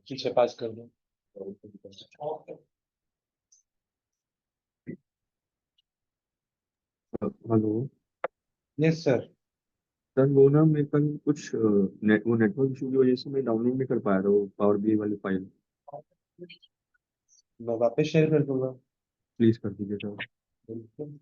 पीछे पास कर दो। हेलो। Yes sir. सर वो ना मेरे कल कुछ नेटवर्क इशू की वजह से मैं डाउनलोड नहीं कर पाया था वो पावर बीआई वाली फाइल। मैं वापस शेयर कर दूंगा। प्लीज कर दीजिए सर। बिल्कुल।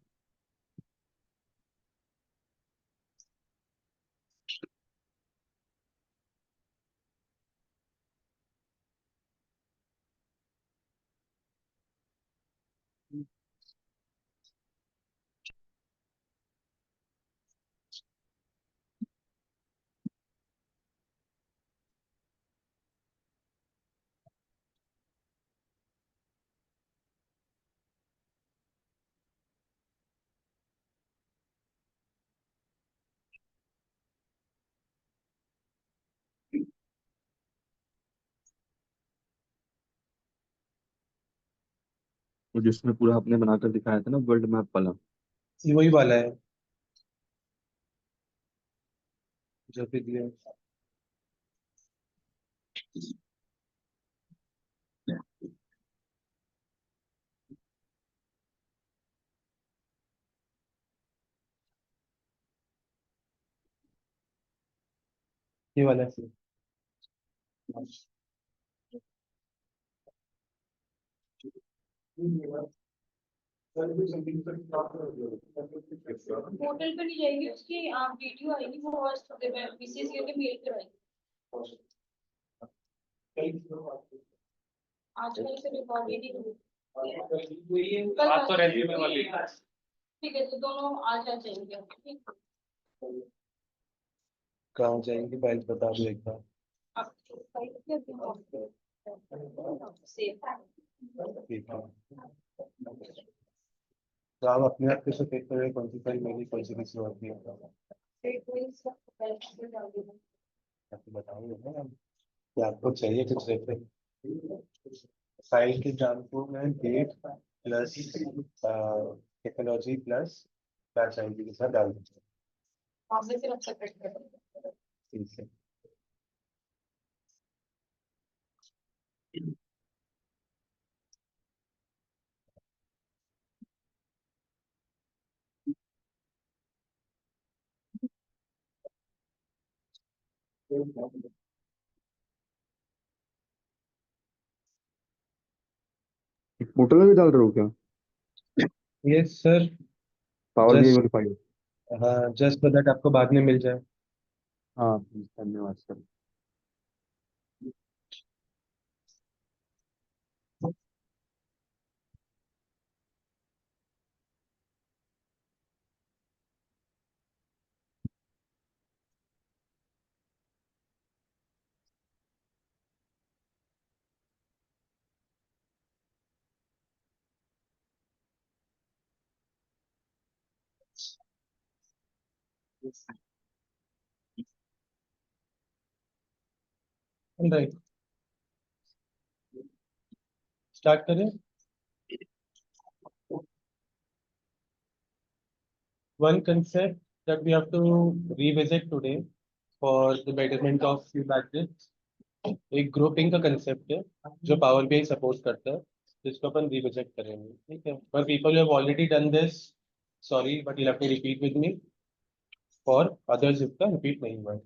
वो जिसमें पूरा आपने बनाकर दिखाया था ना वर्ल्ड मैप वाला। ये वही वाला है जो भी दिया। ये वाला है। पोर्टल पे नहीं जाएगी उसकी आप वीडियो आएगी वो बीसीसीए के मेल पे आएगी। आजकल से रिकॉर्ड ही नहीं हुई। बात तो रहती है वाली। ठीक है तो दोनों आज आ जाएंगे। ठीक है। कहाँ जाएंगी फाइल बता दो एक बार। आप फाइल क्या दिन सेव है। ठीक है। तो आप अपने आप कैसे चेक करें कौन सी फाइल मेरी कौन सी किसी और की है? आपको बताऊंगा ना कि आपको चाहिए कुछ रेफरेंस फाइल के नाम को मैं date plus technology plus batch ID के साथ डाल दूंगा। आपने सिर्फ सेपरेट कर दिया। ठीक है। पोर्टल में भी डाल रहे हो क्या? Yes sir. Power BI just वाली फाइल। हाँ जस्ट सो दैट आपको बाद में मिल जाए। हाँ प्लीज धन्यवाद सर। राइट स्टार्ट करें। One concept that we have to revisit today for the betterment of few batches, एक ग्रुपिंग का कंसेप्ट है जो पावर बीआई सपोर्ट करता है जिसको अपन रिविजिट करेंगे। ठीक है but people have already done this. Sorry but you have to repeat with me for others इसका रिपीट नहीं हुआ है।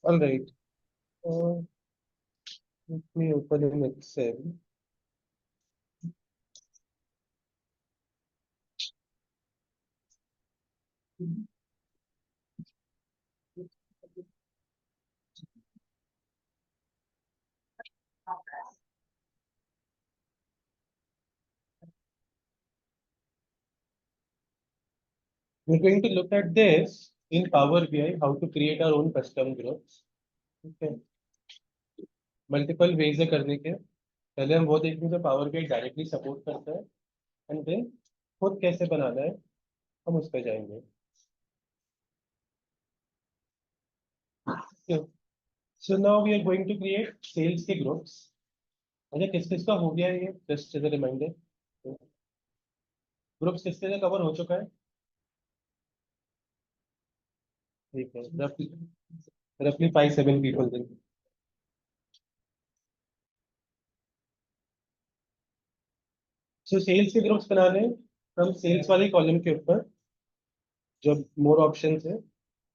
Alright let me open in Excel. We're going to look at this in Power BI, how to create our own custom groups. Okay. Multiple ways है करने के। पहले हम वो देखेंगे जो पावर बीआई डायरेक्टली सपोर्ट करता है एंड देन खुद कैसे बनाना है हम उस पर जाएंगे। So now we are going to create sales के groups. अच्छा किस किस का हो गया है ये just as a reminder. Groups किस किस का कवर हो चुका है. ठीक है रफली 5-7 पीपल दिन. सो सेल्स के ग्रुप्स बनाने हम सेल्स वाले कॉलम के ऊपर जो मोर ऑप्शन है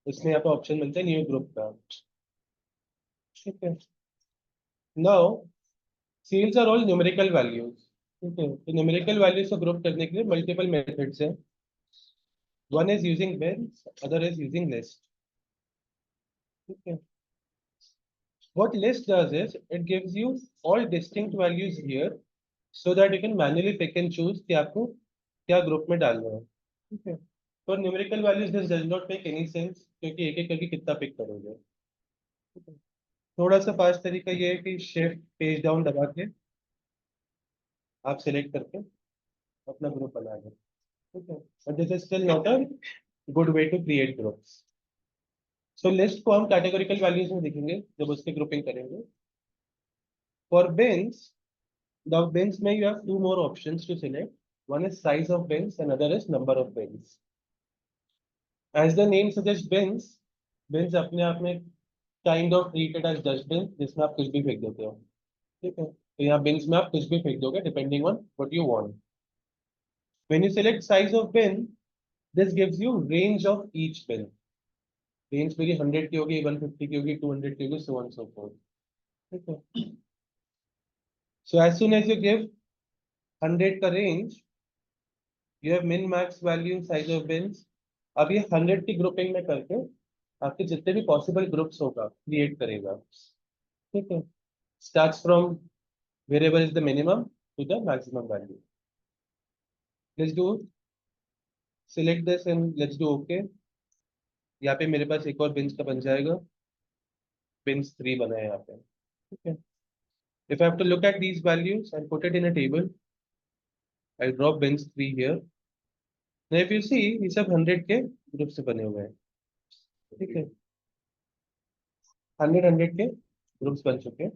उसमें यहाँ पे ऑप्शन मिलता है न्यू ग्रुप का. ठीक है. Now cells are all numerical values. ठीक है तो न्यूमेरिकल वैल्यूज को ग्रुप करने के लिए मल्टीपल मेथड्स हैं. One is using bench other is using list. ठीक है. What list does is it gives you all distinct values here so that you can manually pick and choose कि आपको क्या ग्रुप में डालना है. ठीक है. For numerical values this does not make any sense क्योंकि एक एक करके कितना पिक करोगे. ठीक है. थोड़ा सा फास्ट तरीका ये है कि शिफ्ट पेज डाउन दबा के आप सिलेक्ट करके अपना ग्रुप बना दो. ठीक है. But this is still not a good way to create groups. So list को हम कैटेगोरिकल वैल्यूज में देखेंगे जब उसके ग्रुपिंग करेंगे. For beans the bins may you have two more options to select. One is size of bins, another is number of bins. As the name suggests, bins अपने आप में kind of treated as dustbin जिसमें आप कुछ भी फेंक देते हो. ठीक है. तो यहाँ bins में आप कुछ भी फेंक दोगे depending on what you want. When you select size of bin, this gives you range of each bin. Range मेरी 100 की होगी, 150 की होगी, 200 की होगी, so on so forth. ठीक है. So as soon as you give 100 का range, you have min max value size of bins. अब ये 100 की ग्रुपिंग में करके आपके जितने भी पॉसिबल ग्रुप्स होगा क्रिएट करेगा. ठीक है. Starts from variable is the minimum to the maximum value. Let's do select this and let's do okay. यहाँ पे मेरे पास एक और बिन्स का बन जाएगा. बिन्स 3 बना है यहाँ पे. ठीक है. If I have to look at these values and put it in a table I drop bins 3 here. Now if you see ये सब 100 के ग्रुप से बने हुए हैं. ठीक है. 100 के ग्रुप्स बन चुके हैं.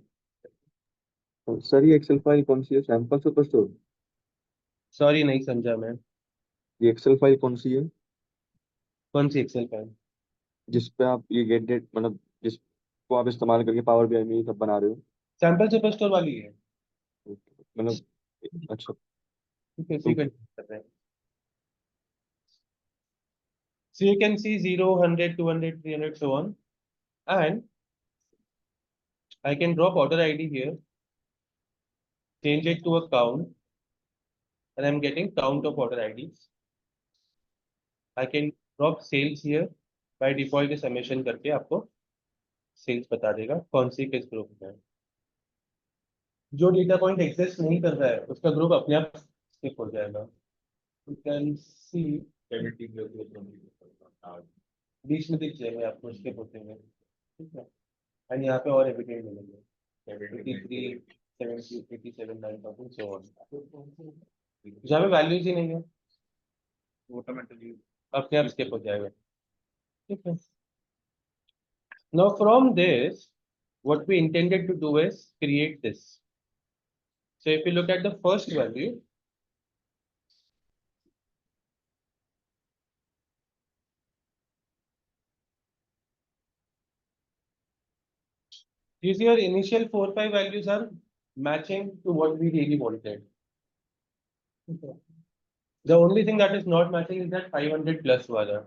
तो सर ये एक्सेल फाइल कौन सी है, सैंपल सुपरस्टोर? सॉरी नहीं समझा मैं. ये एक्सेल फाइल कौन सी है कौन सी एक्सेल फाइल. जिस पे आप ये गेट डेट मतलब जिसको आप इस्तेमाल करके पावर बीआई में ये सब बना रहे हो? सैंपल सुपर स्टोर वाली है. मतलब अच्छा. ठीक है. तो सीक्वेंस कर रहे हैं. So you can see 0, 100, 200, 300, so on. And I can drop order ID here, change it to a count, and I'm getting count of order IDs. I can drop sales here. By default के summation करके आपको sales बता देगा कौन सी किस group में है. जो डेटा पॉइंट एक्सेस नहीं कर रहा है उसका ग्रुप अपने आप स्किप हो जाएगा. You can see बीच में दिख जाएंगे आपको स्किप होते हुए. ठीक है. एंड यहाँ पे और एविडेंट मिलेंगे 83, 70, 87, 9,000 so on. जहाँ पे वैल्यूज ही नहीं है ऑटोमेटिकली अपने आप स्किप हो जाएगा. ठीक है. Now from this what we intended to do is create this. So if you look at the first value, you see your initial 4-5 values are matching to what we really wanted. Okay. The only thing that is not matching is that 500 plus वाला.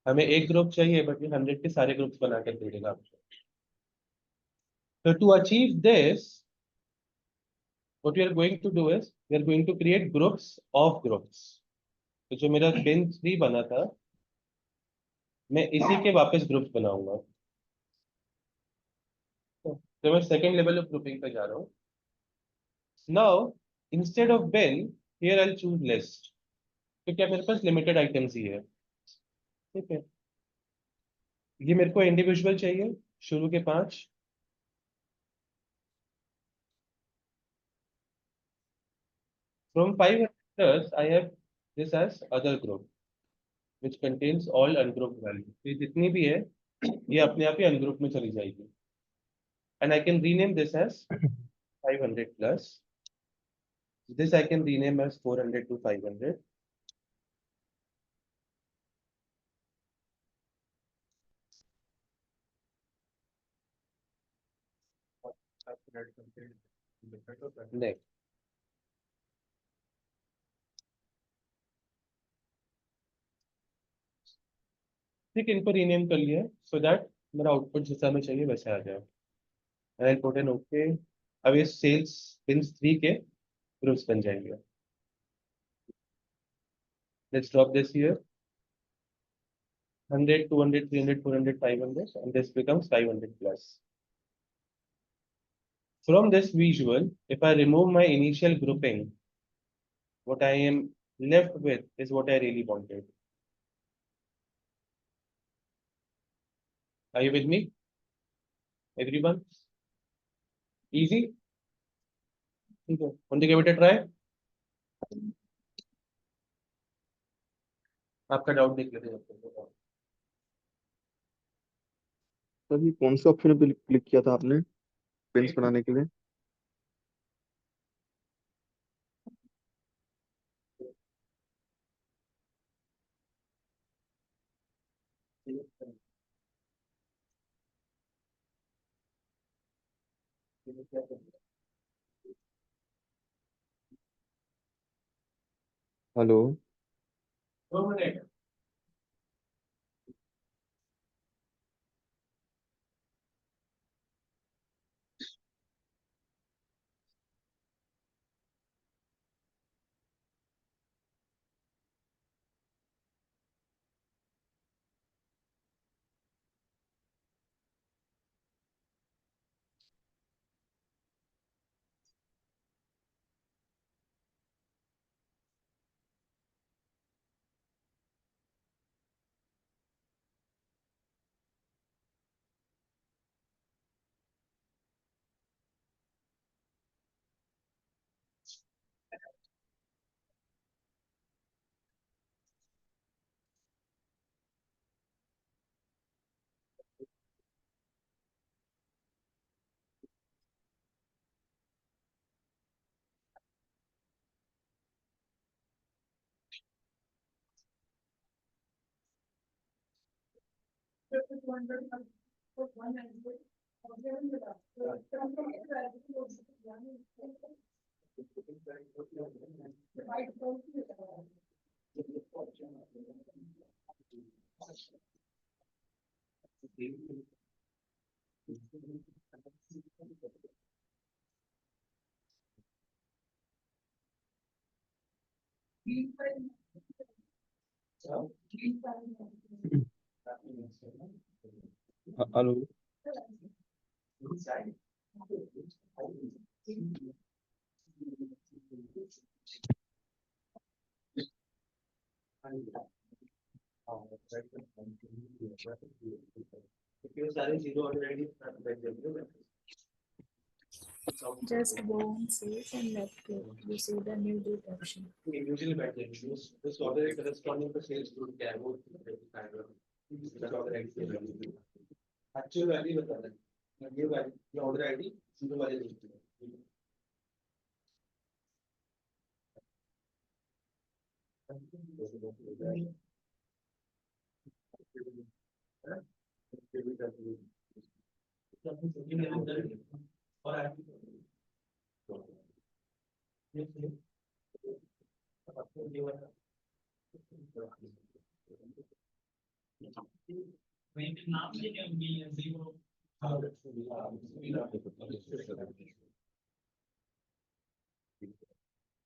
हमें एक group चाहिए but ये 100 के सारे groups बना के दे देगा आपको. So to achieve this, what we are going to do is we are going to create groups of groups. तो जो मेरा bin 3 बना था मैं इसी के वापस ग्रुप्स बनाऊंगा. तो मैं सेकेंड लेवल ऑफ ग्रुपिंग पे जा रहा हूँ. Now instead of bin here I'll choose list. तो क्या मेरे पास लिमिटेड आइटम्स ही है. ठीक है. ये मेरे को इंडिविजुअल चाहिए शुरू के 5. From 5 plus I have this as other group which contains all ungrouped values. ये जितनी भी है ये अपने आप ही अनग्रुप में चली जाएगी. and I can rename this as 500 plus. This I can rename as 400 to 500. Next. ठीक है, इनको रीनेम कर लिया सो दैट मेरा आउटपुट जैसा हमें चाहिए वैसे आ जाए। And put in okay. अब ये सेल्स बिन्स 3 के ग्रुप्स बन जाएंगे। Let's drop this here 100, 200, 300, 400, 500, and this becomes 500 plus. From this visual, if I remove my initial grouping, what I am left with is what I really wanted. Are you with me? Everyone? Easy? ठीक है, on the give it a try. आपका doubt देख लेते हैं। Sir ये कौन से option पे क्लिक किया था आपने पिन्स बनाने के लिए? हेलो। 2 मिनट। हेलो। सारे zero already Just go on sales and left click. You see the new date option. individually बैठ जाएंगे उस ऑर्डर के करस्पॉन्डिंग पे सेल्स ग्रुप क्या है वो एक्चुअल वैल्यू बता रहा है ये वैल्यू ये ऑर्डर आईडी जीरो वाले लिखते हैं। और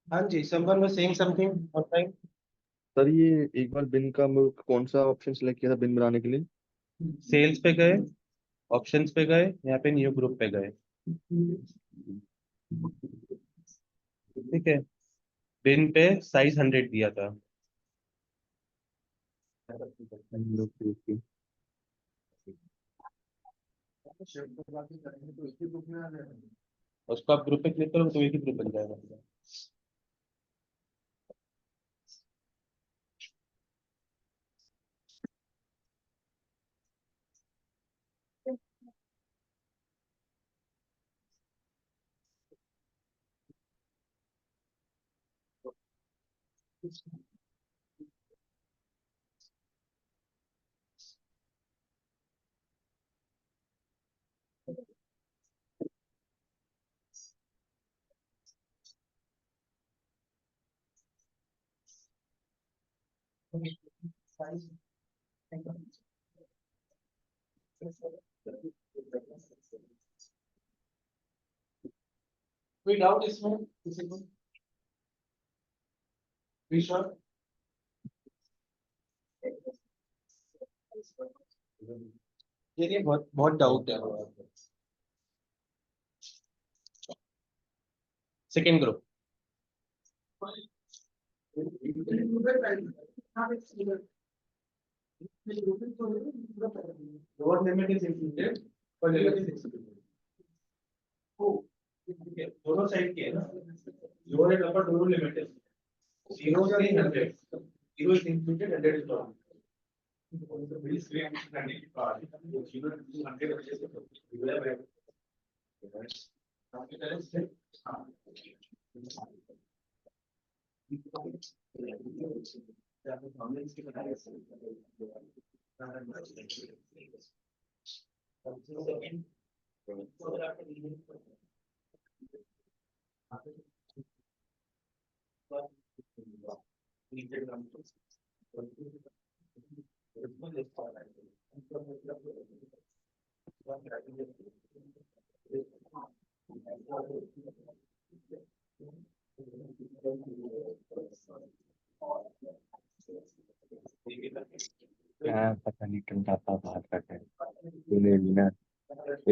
हाँ जी, someone was saying something on time. Sir ये एक बार बिन का कौन सा ऑप्शन सिलेक्ट किया था बिन बनाने के लिए? सेल्स पे गए, ऑप्शंस पे गए, यहाँ पे न्यू ग्रुप पे गए। ठीक है, बिन पे साइज 100 दिया था। Okay okay. उसको आप ग्रुप पे क्लिक करो तो एक ही ग्रुप बन जाएगा। कोई डाउट इसमें किसी को? विश्वास? ये बहुत बहुत डाउट है। Second group lower limit is included but limit is excluded. दोनों साइड के है ना, लोअर एंड अपर दोनों लिमिट है, 0 से 100, 0 is included, 100 is not. तो बड़ी स्क्रीन करने की बात है, वो 0 to 100 अच्छे से डिवाइड है, आपकी तरफ से हाँ पता नहीं क्यों जाता बाहर करके तूने भी ना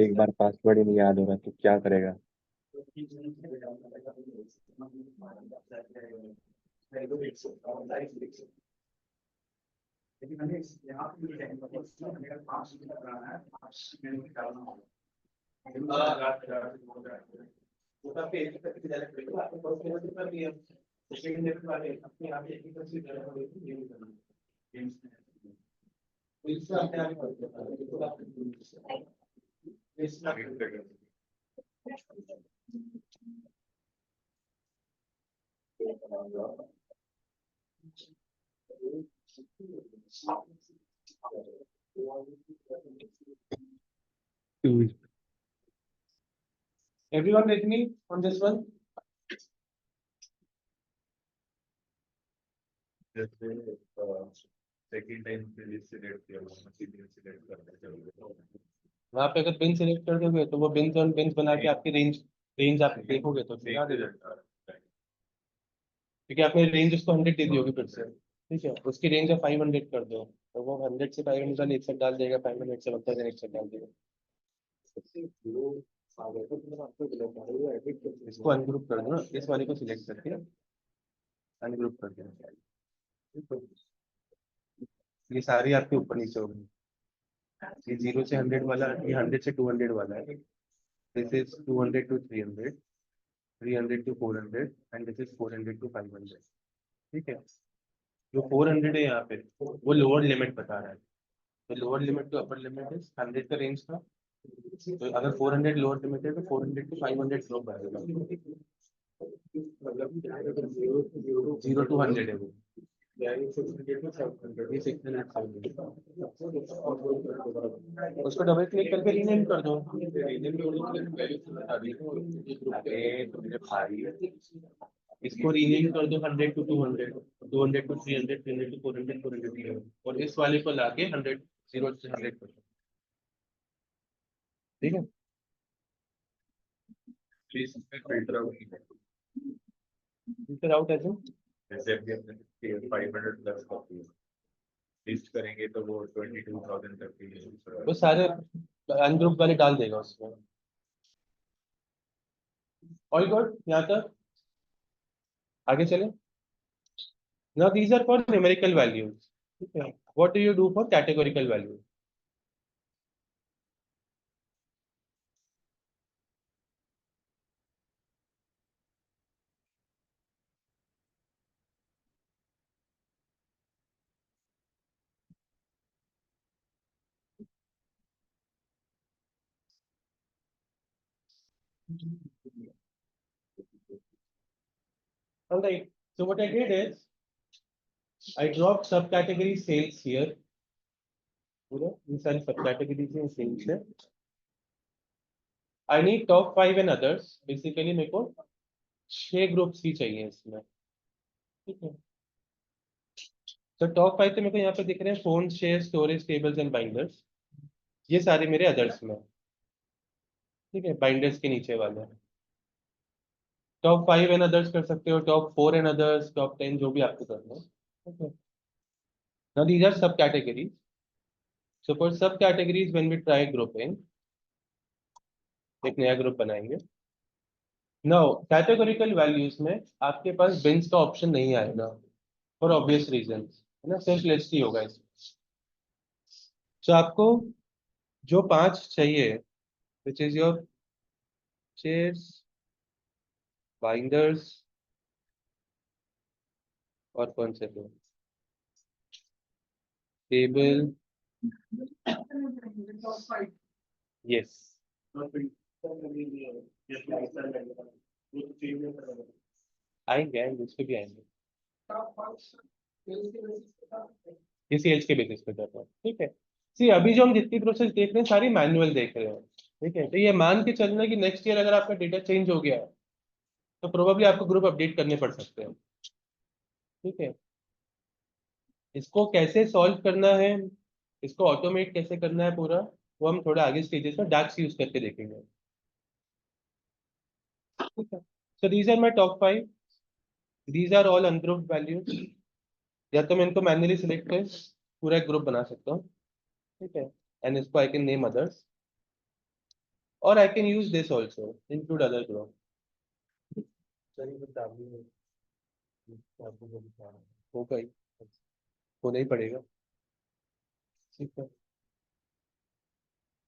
एक बार पासवर्ड ही नहीं याद हो रहा तो क्या करेगा। लेकिन हमें यहाँ पे भी है, मतलब मेरा 5 मिनट कराना है, 5 मिनट निकालना होगा। छोटा पेज तक की डायरेक्ट करेगा, आपको फर्स्ट लेवल कर दिया, सेकंड लेवल वाले अपने आप एक एक से करना होगा, ये भी करना है। तो इससे अपने आप ही करते हैं, तो आप इसमें everyone with me on this one? Second time पे लिस्ट सिलेक्ट किया हुआ मशीन सिलेक्ट करना चाहिए। वहाँ पे अगर बिन सिलेक्ट कर दोगे तो वो बिन्स ऑन बिन्स बना के आपकी रेंज आप देखोगे तो दिखा देगा, क्योंकि आपने रेंज उसको 100 दे दी होगी फिर से, ठीक है, उसकी रेंज है 500 कर दो, तो वो 100 से 500 का एक साथ डाल देगा, 500 से 100 एक साथ डाल देगा। इसको अनग्रुप कर दो ना, इस वाले को सिलेक्ट करके अनग्रुप कर देना, ये सारी आपके ऊपर नीचे होगी, ये 0 से 100 वाला, ये 100 से 200 वाला है, this is 200 to 300, 300 to 400 and this is 400 to 500, ठीक है। जो 400 है यहाँ पे वो लोअर लिमिट बता रहा है, तो lower limit to upper limit is 100 का रेंज था, तो अगर 400 लोअर लिमिट है तो 400 to 500 ड्रॉप बढ़ेगा, मतलब 0 to 100 है वो, उसको डबल क्लिक करके रीनेम कर दो। अरे तो मेरे भाई इसको रीनेम कर दो 100 to 200, 200 to 300, 300 to 400, 400 to 300, और इस वाले को लाके 100, 0 से 100 कर दो, ठीक है। Please filter out filter out ऐसे जैसे अभी अपने 500 प्लस कॉपी लिस्ट करेंगे तो वो 22,000 तक की वो सारे अनग्रुप वाले डाल देगा उसमें। ऑल गुड यहाँ तक, आगे चले। Now these are for numerical values. Okay. What do you do for categorical values? All right. So what I did is I dropped subcategory sales here. पूरा ये सारी subcategories हैं sales है. I need top 5 and others. Basically मेरे को 6 groups ही चाहिए इसमें. ठीक है. तो टॉप 5 तो मेरे को यहाँ पे दिख रहे हैं phone, share, storage, tables and binders. ये सारे मेरे अदर्स में. ठीक है, बाइंडर्स के नीचे वाले. टॉप 5 एंड अदर्स कर सकते हो, टॉप 4 एंड अदर्स, टॉप 10, जो भी आपको करना है. Okay. Now these are subcategories. So for subcategories when we try grouping, एक नया ग्रुप बनाएंगे. Now categorical values में आपके पास bins का ऑप्शन नहीं आएगा for obvious reasons, है ना, सिर्फ लिस्ट ही होगा इसमें. So आपको जो 5 चाहिए, which is your chairs, binders और कौन से थे, टेबल, yes, आएंगे उस पे भी आएंगे. ये सेल्स के बेसिस पे करते हैं. ठीक है. सी अभी जो हम जितनी प्रोसेस देख रहे हैं सारी मैनुअल देख रहे हैं. ठीक है. तो ये मान के चलना कि नेक्स्ट ईयर अगर आपका डेटा चेंज हो गया तो प्रोबेबली आपको ग्रुप अपडेट करने पड़ सकते हैं. ठीक है. इसको कैसे सॉल्व करना है, इसको ऑटोमेट कैसे करना है पूरा, वो हम थोड़ा आगे स्टेजेस में डाक्स यूज करके देखेंगे. ठीक है. So these are my top 5. These are all ungrouped values. या तो मैं इनको मैन्युअली सिलेक्ट कर पूरा एक ग्रुप बना सकता हूँ. ठीक है. एंड इसको आई कैन नेम अदर्स, और I can use this also include other group. होगा ही, होना ही पड़ेगा. ठीक है.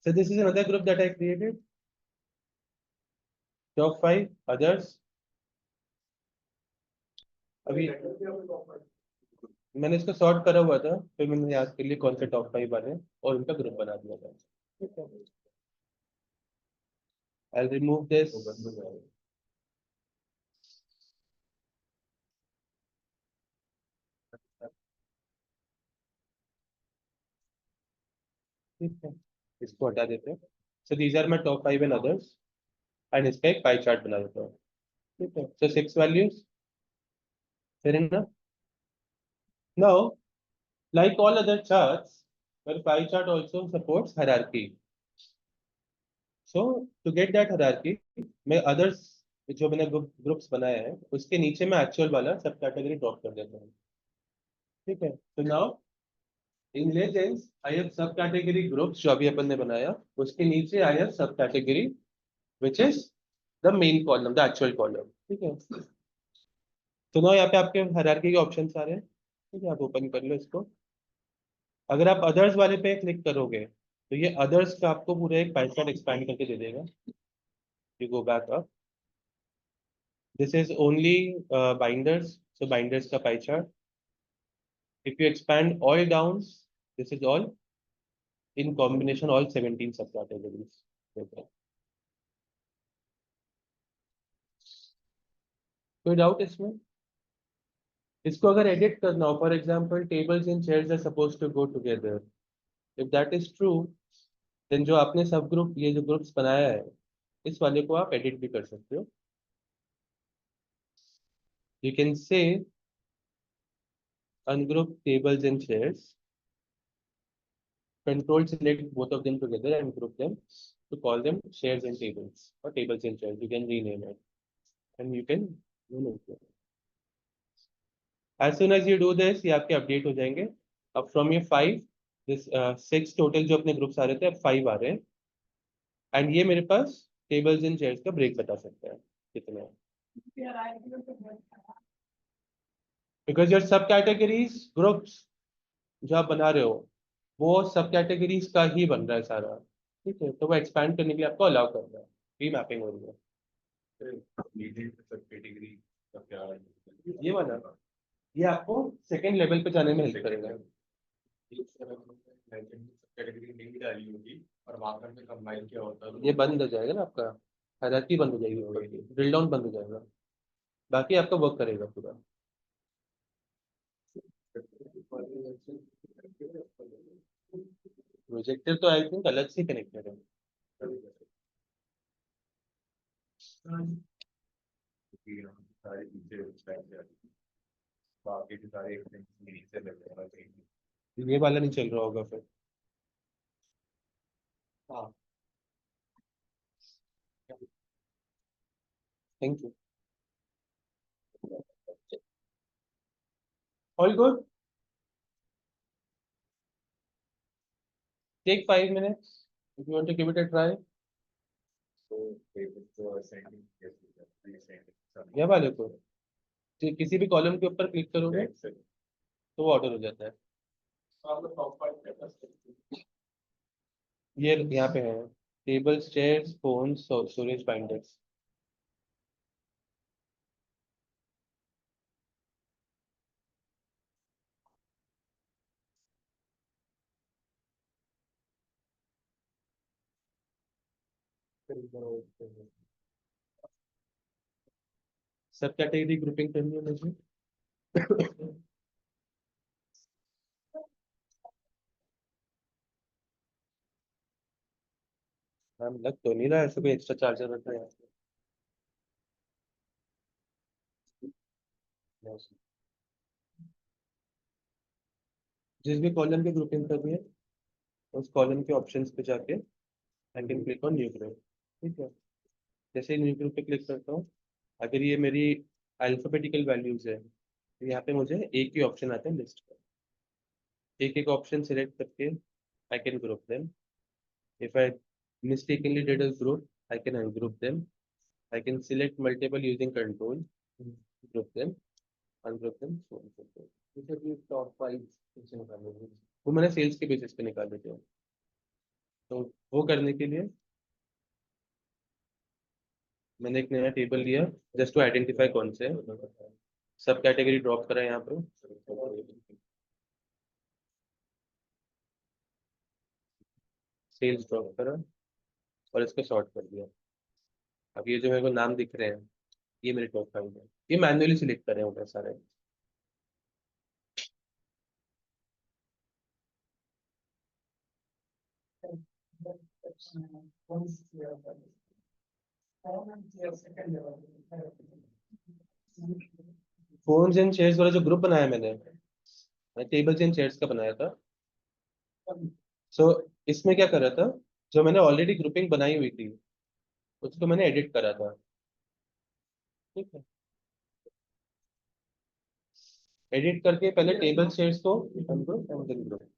So this is another group that I created. Top 5 others. अभी मैंने इसको सॉर्ट करा हुआ था, फिर मैंने याद कर लिया कौन से टॉप 5 वाले हैं और उनका ग्रुप बना दिया था. ठीक है. I'll remove this. ठीक है. इसको हटा देते हैं. So these are my top 5 and others. And इसका एक पाई चार्ट बना देता हूँ. ठीक है. So 6 values. Fair enough. Now, like all other charts, well, pie chart also supports hierarchy. So to get that hierarchy, मैं others जो मैंने ग्रुप्स बनाए हैं उसके नीचे मैं एक्चुअल वाला सब कैटेगरी ड्रॉप कर देता हूँ. ठीक है. तो now in legends I have सब कैटेगरी ग्रुप्स जो अभी अपन ने बनाया, उसके नीचे आई हैव सब category which is the main column, the actual column. ठीक है. तो नाउ यहाँ पे आपके हायरार्की के ऑप्शंस आ रहे हैं. ठीक है. आप ओपन कर लो इसको. अगर आप अदर्स वाले पे क्लिक करोगे तो ये अदर्स का आपको पूरा एक पाई चार्ट एक्सपैंड करके दे देगा. You go back up. This is only binders, so binders का pie chart. If you expand all down, this is all in combination all 17 सब कैटेगरीज. कोई डाउट इसमें? इसको अगर एडिट करना हो, for example tables and chairs are suppose to go together, if that is true then जो आपने सब ग्रुप, ये जो ग्रुप्स बनाया है, इस वाले को आप एडिट भी कर सकते हो. You can say ungroup tables and chairs. Control select both of them together and group them to call them chairs and tables or tables and chairs. You can rename it and you can remove it. As soon as you do this, ये आपके update हो जाएंगे. अब from ये 5, this 6 total जो अपने groups आ रहे थे अब 5 आ रहे हैं. And ये मेरे पास tables and chairs का break बता सकता है कितने हैं. Because your subcategories groups जो आप बना रहे हो वो सब कैटेगरीज का ही बन रहा है सारा. ठीक है. तो वो एक्सपैंड करने के लिए आपको अलाउ कर रहा है. रीमैपिंग हो रही है. सब कैटेगरी का क्या ये वाला ये आपको सेकंड लेवल पे जाने में हेल्प करेगा. कैटेगरी नहीं डाली होगी और वहां पर कंबाइन किया होता है ये बंद हो जाएगा ना आपका, हायरार्की बंद हो जाएगी, ड्रिल डाउन बंद हो जाएगा. बाकी आपका वर्क करेगा पूरा. प्रोजेक्टर तो आई थिंक अलग से कनेक्टेड है। क्योंकि हम सारे पीछे बैठ जाते हैं, बाकी के सारे एक्सटेंशन यहीं से लग रहा है। ये वाला नहीं चल रहा होगा फिर। हाँ, thank you. All good. Take 5 minutes if you want to give it a try। तो टेबल को असेंडिंग कैसे करते हैं, ascending ये वाले को किसी भी कॉलम के ऊपर क्लिक करोगे सब तो वो ऑर्डर हो जाता है। ये यहाँ पे है tables, chairs, phones, storage, binders. सब कैटेगरी ग्रुपिंग करनी है मुझे। हम लग तो नहीं रहा है ऐसे कोई एक्स्ट्रा चार्जर रख रहे हैं। जिस भी कॉलम की ग्रुपिंग करनी है उस कॉलम के ऑप्शंस पे जाके I can click on new group. ठीक है, जैसे ही न्यू ग्रुप पे क्लिक करता हूँ, अगर ये मेरी अल्फाबेटिकल वैल्यूज है तो यहाँ पे मुझे एक ही ऑप्शन आता है लिस्ट का। एक एक ऑप्शन सिलेक्ट करके I can group them. If I mistakenly did a group, I can ungroup them. I can select multiple using control, group them, ungroup them, so on so forth। These are the top 5 से निकाले हुए। वो मैंने sales के basis पे निकाले थे। तो वो करने के लिए मैंने एक नया टेबल लिया जस्ट टू आइडेंटिफाई कौन से सब कैटेगरी ड्रॉप करा यहाँ पे। सेल्स ड्रॉप करा और इसको सॉर्ट कर दिया। अब ये जो मेरे को नाम दिख रहे हैं ये मेरे टॉप 5 है। ये मैन्युअली सिलेक्ट करे होंगे सारे। फोन्स एंड चेयर्स वाला जो ग्रुप बनाया मैं टेबल्स एंड चेयर्स का बनाया था। सो इसमें क्या करा था, जो मैंने ऑलरेडी ग्रुपिंग बनाई हुई थी उसको मैंने एडिट करा था। ठीक है, एडिट करके पहले टेबल चेयर्स को अनग्रुप एंड देन ग्रुप।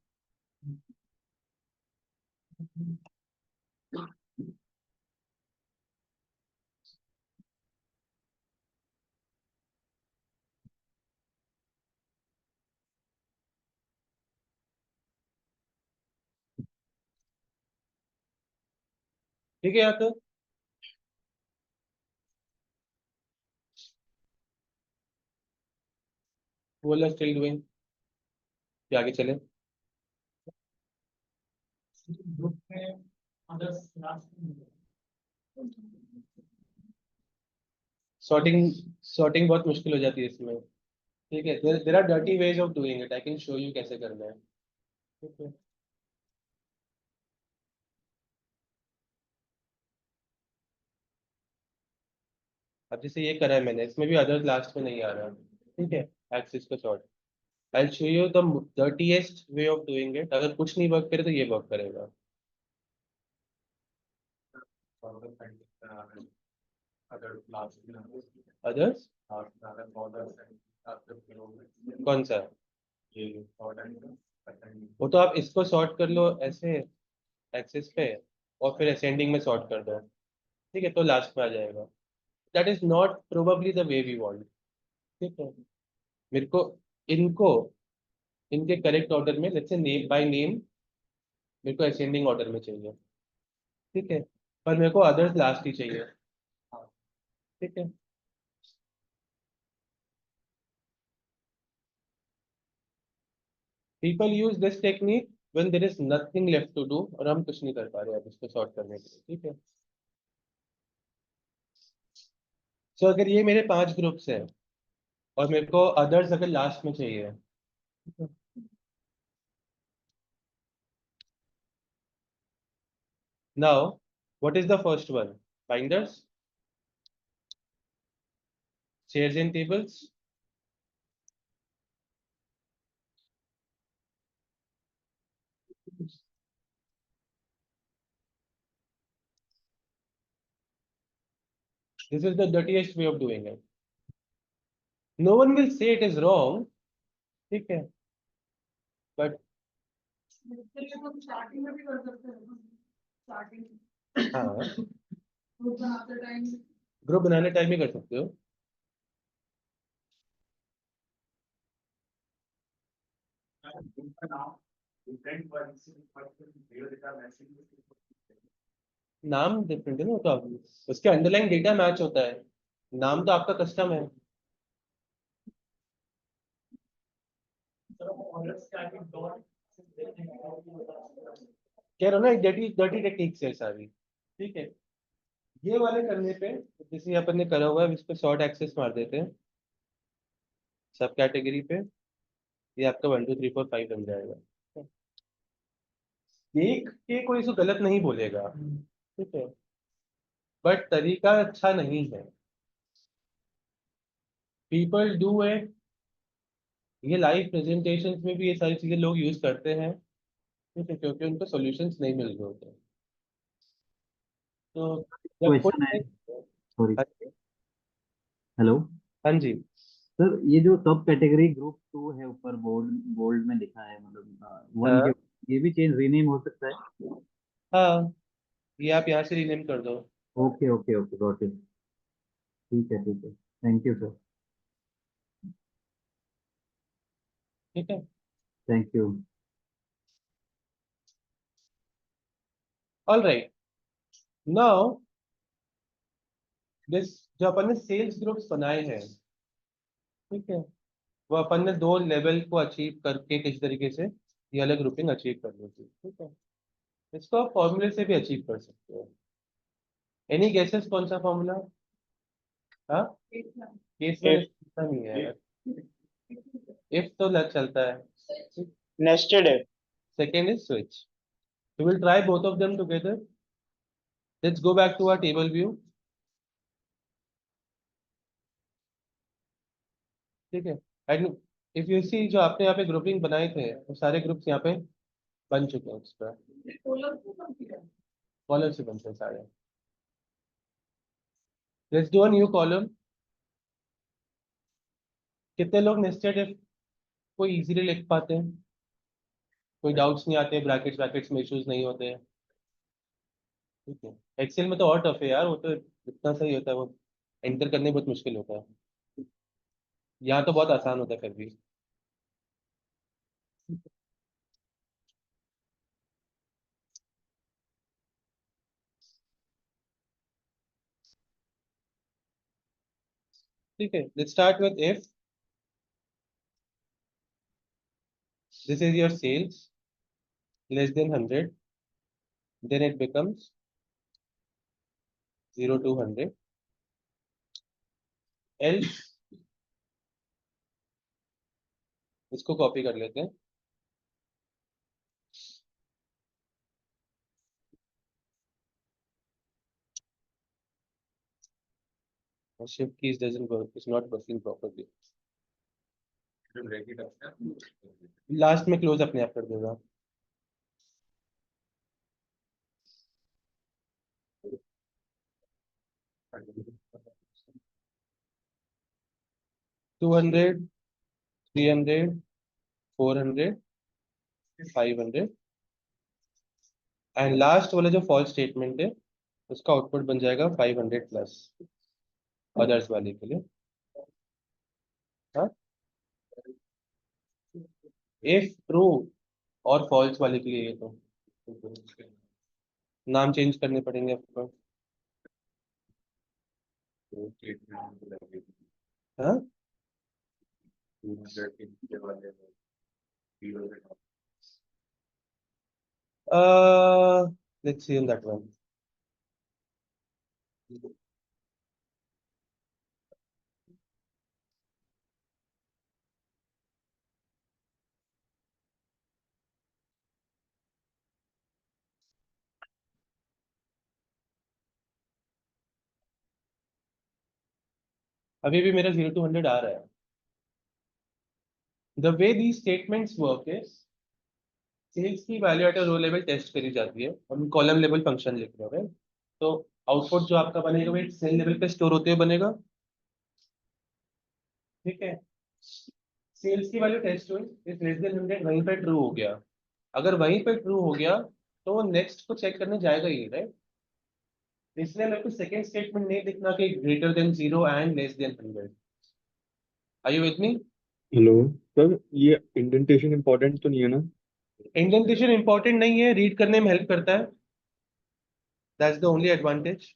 ठीक है, यहाँ तो वो स्टिल डूइंग। आगे चले। सॉर्टिंग सॉर्टिंग बहुत मुश्किल हो जाती है इसमें। ठीक है, there are dirty ways of doing it, I can show you कैसे करना है। ठीक है, अब जैसे ये करा है मैंने, इसमें भी अदर लास्ट में नहीं आ रहा। ठीक है, एक्सिस को sort. I show you the dirtiest way of doing it. अगर कुछ नहीं वर्क करे तो ये वर्क करेगा। अगर लास्ट में अदर्स कौन सा? ये ऑर्डर वो तो आप इसको सॉर्ट कर लो ऐसे एक्सिस पे और फिर असेंडिंग में सॉर्ट कर दो। ठीक है, तो लास्ट में आ जाएगा। That is not probably the way we want. ठीक है, मेरे को इनको इनके करेक्ट ऑर्डर में, let's say name by name, मेरे को असेंडिंग ऑर्डर में चाहिए। ठीक है, पर मेरे को अदर्स लास्ट ही चाहिए। ठीक है, people use this technique when there is nothing left to do और हम कुछ नहीं कर पा रहे अब इसको सॉर्ट करने के लिए। ठीक है, सो अगर ये मेरे 5 ग्रुप्स हैं और मेरे को अदर्स अगर लास्ट में चाहिए, ठीक है, Now, what is the first one? Binders, chairs and tables. This is the dirtiest way of doing it. No one will say it is wrong. ठीक है. But स्टार्टिंग में भी कर सकते हैं स्टार्टिंग हाँ, ग्रुप बनाते टाइम ग्रुप बनाने टाइम ही कर सकते हो. नाम डिफरेंट है ना, तो आप उसके अंडरलाइन डेटा मैच होता है. नाम तो आपका कस्टम है. कह रहा हूं ना, डर्टी डर्टी टेक्निक्स है सारी. ठीक है. ये वाले करने पे जैसे अपन ने करा हुआ है, इस पे शॉर्ट एक्सेस मार देते हैं सब कैटेगरी पे. ये आपका 1 2 3 4 5 बन जाएगा. देख के कोई इसको गलत नहीं बोलेगा. ठीक है. बट तरीका अच्छा नहीं है. People do it. ये लाइव प्रेजेंटेशंस में भी ये सारी चीजें लोग यूज करते हैं. ठीक है, क्योंकि उनको सॉल्यूशंस नहीं मिल रहे होते हैं. तो जब क्वेश्चन है, कोई. सॉरी। हाँ जी. हेलो हाँ जी. सर, ये जो सब कैटेगरी ग्रुप टू है ऊपर बोल्ड बोल्ड में लिखा है, मतलब वन हाँ. के, ये भी चेंज रीनेम हो सकता है? हाँ, ये आप यहाँ से रीनेम कर दो. Okay okay okay, got it. ठीक है ठीक है, थैंक यू सर। ठीक है. Thank you. All right. Now this, जो अपन ने सेल्स ग्रुप्स बनाए हैं, ठीक है, वो अपन ने 2 लेवल को अचीव करके किसी तरीके से ये अलग ग्रुपिंग अचीव कर ली थी. ठीक है. इसको आप फॉर्मूले से भी अचीव कर सकते हो. एनी गेसेस कौन सा फॉर्मूला? हाँ, केस में इतना नहीं है यार. इफ तो लग चलता है. Nested if. Second is switch. We will try both of them together. Let's go back to our table view. ठीक है. एंड इफ यू सी, जो आपने यहाँ पे ग्रुपिंग बनाए थे वो सारे ग्रुप्स यहाँ पे बन चुके हैं. उस पर कॉलम से बनते हैं सारे. Let's do a new column. कितने लोग नेस्टेड इफ को इजीली लिख पाते हैं? कोई डाउट्स नहीं आते? ब्रैकेट्स ब्रैकेट्स में इश्यूज नहीं होते हैं? ठीक है. एक्सेल में तो और टफ है यार, वो तो इतना सही होता है, वो एंटर करने में बहुत मुश्किल होता है. यहाँ तो बहुत आसान होता है फिर भी. ठीक है. Let's start with if this is your sales less than 100, then it becomes 0 to 100. Else, इसको कॉपी कर लेते हैं. Shift keys doesn't work, it's not working properly. break it up ना. लास्ट में क्लोज अपने आप कर देगा. टू 100, 300, 400, 500. एंड लास्ट वाला जो फॉल्स स्टेटमेंट है उसका आउटपुट बन जाएगा 500 प्लस अदर्स वाले के लिए. हाँ, इफ ट्रू और फॉल्स वाले के लिए ये तो नाम चेंज करने पड़ेंगे आपको. तो statement लगे. हाँ. 200 के नीचे वाले में 0 से Let's see on that one. अभी भी मेरा 0 to 100 आ रहा है. The way these statements work is sales की value at a row level test करी जाती है, हम कॉलम लेवल फंक्शन लिख रहे हैं. तो आउटपुट जो आपका बनेगा वो सेल लेवल पे स्टोर होते हुए बनेगा. ठीक है. सेल्स की वैल्यू टेस्ट हुई, इस लेस देन 100 वहीं पे ट्रू हो गया. अगर वहीं पे ट्रू हो गया तो वो नेक्स्ट को चेक करने जाएगा ही, राइट. इसलिए मेरे को सेकंड स्टेटमेंट नहीं लिखना कि greater than 0 and less than 100. Are you with me? Hello sir, ये इंडेंटेशन इंपॉर्टेंट तो नहीं है ना? इंडेंटेशन इंपॉर्टेंट नहीं है, रीड करने में हेल्प करता है. That's the only advantage.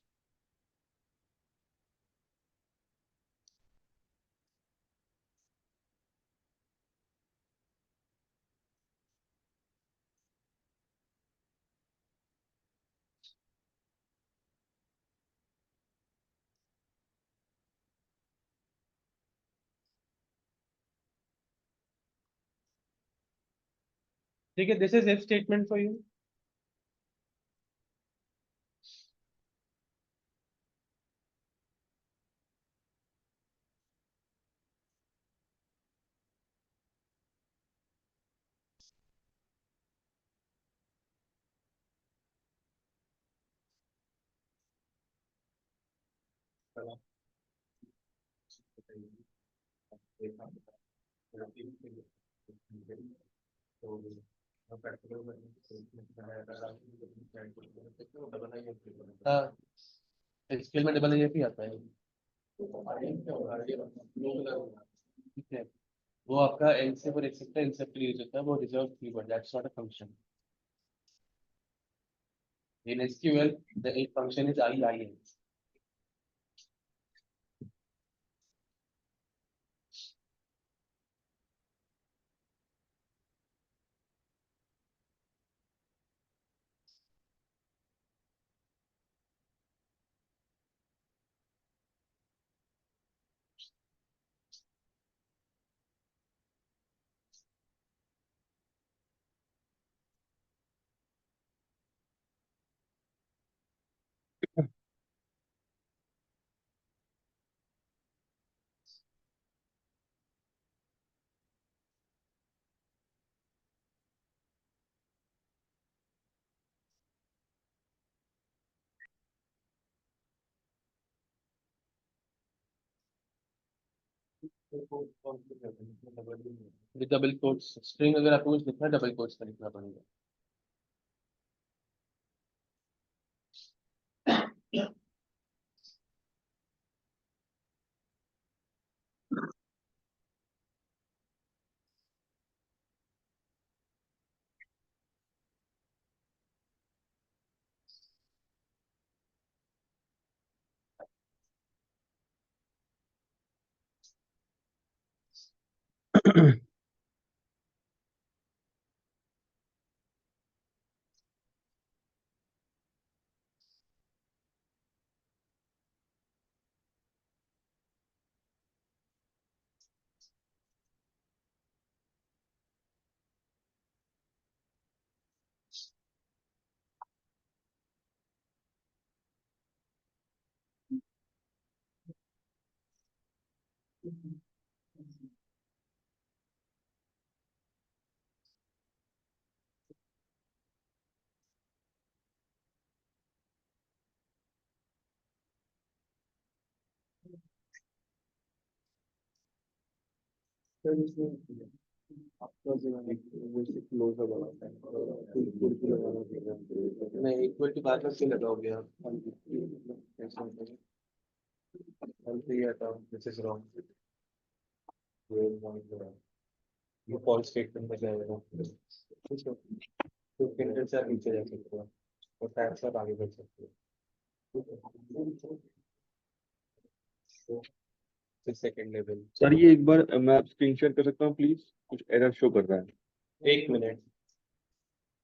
ठीक है, this is if statement for you. हाँ, स्केल में डबल भी आता है. ठीक है. वो आपका एल से और एक्सेप्ट इंसेप्ट यूज होता है, वो reserve keyword, that's not a function. In SQL the एक function is I. Double quotes string अगर आपको कुछ लिखना है डबल कोट्स का लिखना पड़ेगा. नहीं, इक्वल टू बाद में क्यों लगाओगे आप? ये आता दिस इज रॉन्ग. ये फॉल्स स्टेटमेंट में जाएगा. ठीक है, तो फिर से आप नीचे जा सकते हो और टाइप से आप आगे बढ़ सकते हो. फिर सेकंड लेवल. सर ये एक बार मैं स्क्रीन शेयर कर सकता हूँ प्लीज? कुछ एरर शो कर रहा है. 1 मिनट.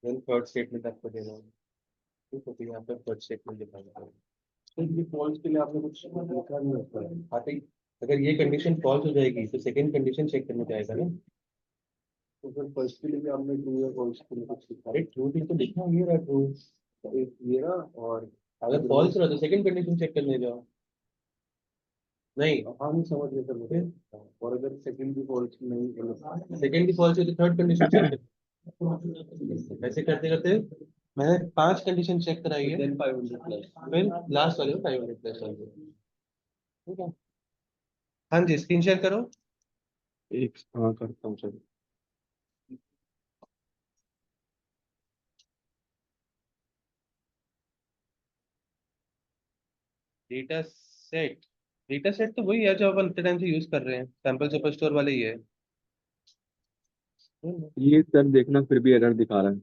देन थर्ड स्टेटमेंट आपको देना है. ठीक है, तो यहाँ पर थर्ड स्टेटमेंट लिखा है. तो ये फॉल्स के लिए आपने कुछ लिखा नहीं होता है. आते ही अगर ये कंडीशन फॉल्स हो जाएगी तो सेकंड कंडीशन चेक करने जाएगा ना. तो फिर फर्स्ट के लिए भी आपने ट्रू या फॉल्स के लिए कुछ लिखा. अरे ट्रू भी तो लिखा, ये रहा ट्रू. ये रहा. और अगर फॉल्स रहा तो सेकंड कंडीशन चेक करने जाओ. नहीं हम नहीं समझ रहे सर मुझे। और अगर सेकंड की फॉल्स नहीं, सेकंड की फॉल्स है तो थर्ड कंडीशन चेक ऐसे करते करते मैंने 5 कंडीशन चेक कराई है, देन 500 प्लस, फिर लास्ट वाले में 500 प्लस वाले में। ठीक है। हाँ जी, स्क्रीन शेयर करो। एक हाँ करता हूँ sir. Data set, data set तो वही है जो अपन इतने टाइम से यूज कर रहे हैं, सैंपल सुपर स्टोर वाले ही है। ये सर देखना फिर भी एरर दिखा रहा है।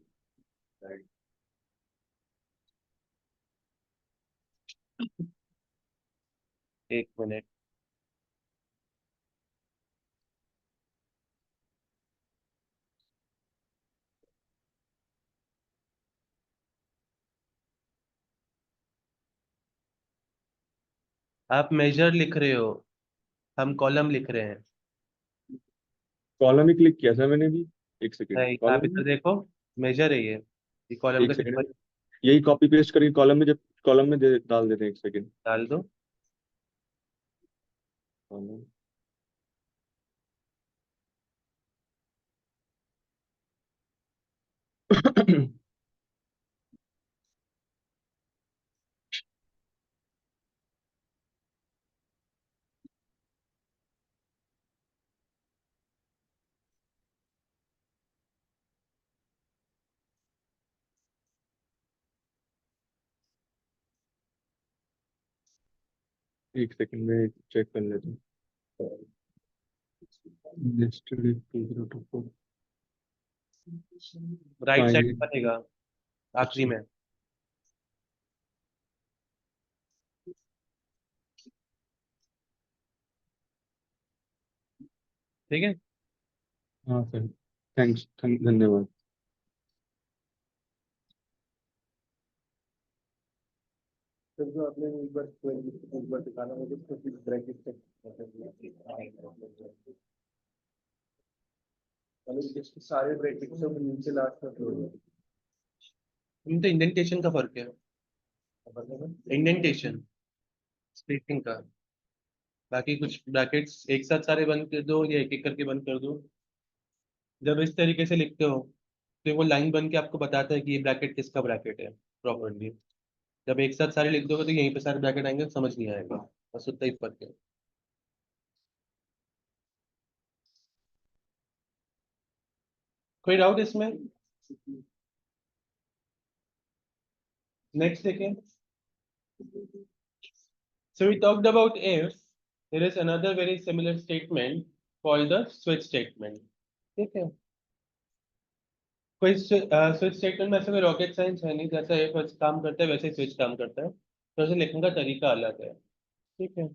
एक मिनट। आप मेजर लिख रहे हो, हम कॉलम लिख रहे हैं। कॉलम ही क्लिक किया सर मैंने भी। एक सेकेंड नहीं, आप कॉलम इधर देखो, मेजर है ये कॉलम का एक सिंबल। सेकेंड यही कॉपी पेस्ट करके कॉलम में जब कॉलम में डाल देते हैं। एक सेकेंड डाल दो। कॉलम एक सेकेंड में चेक कर लेते हैं। Yesterday 202 right side file. बनेगा आखिरी में। ठीक है। हाँ सर थैंक्स धन्यवाद। फिर जो आपने एक बार दिखाना मुझे तो फिर ब्रैकेट से मतलब इसके सारे ब्रैकेट से नीचे लास्ट तक लोड है। तो इंडेंटेशन का फर्क है, इंडेंटेशन स्पेसिंग का। बाकी कुछ ब्रैकेट्स एक साथ सारे बंद कर दो या एक एक करके बंद कर दो। जब इस तरीके से लिखते हो तो वो लाइन बन के आपको बताता है कि ये ब्रैकेट किसका ब्रैकेट है प्रॉपरली। जब एक साथ सारे लिख दोगे तो यहीं पे सारे ब्रैकेट आएंगे, समझ नहीं आएगा। बस उतना ही फर्क है। कोई डाउट इसमें? नेक्स्ट देखें। So we talked about if there is another very similar statement called the switch statement. ठीक है। कोई स्विच स्टेटमेंट में ऐसा कोई रॉकेट साइंस है नहीं, जैसा if काम करता है वैसे स्विच काम करता है, तो उसे लिखने का तरीका अलग है। ठीक है।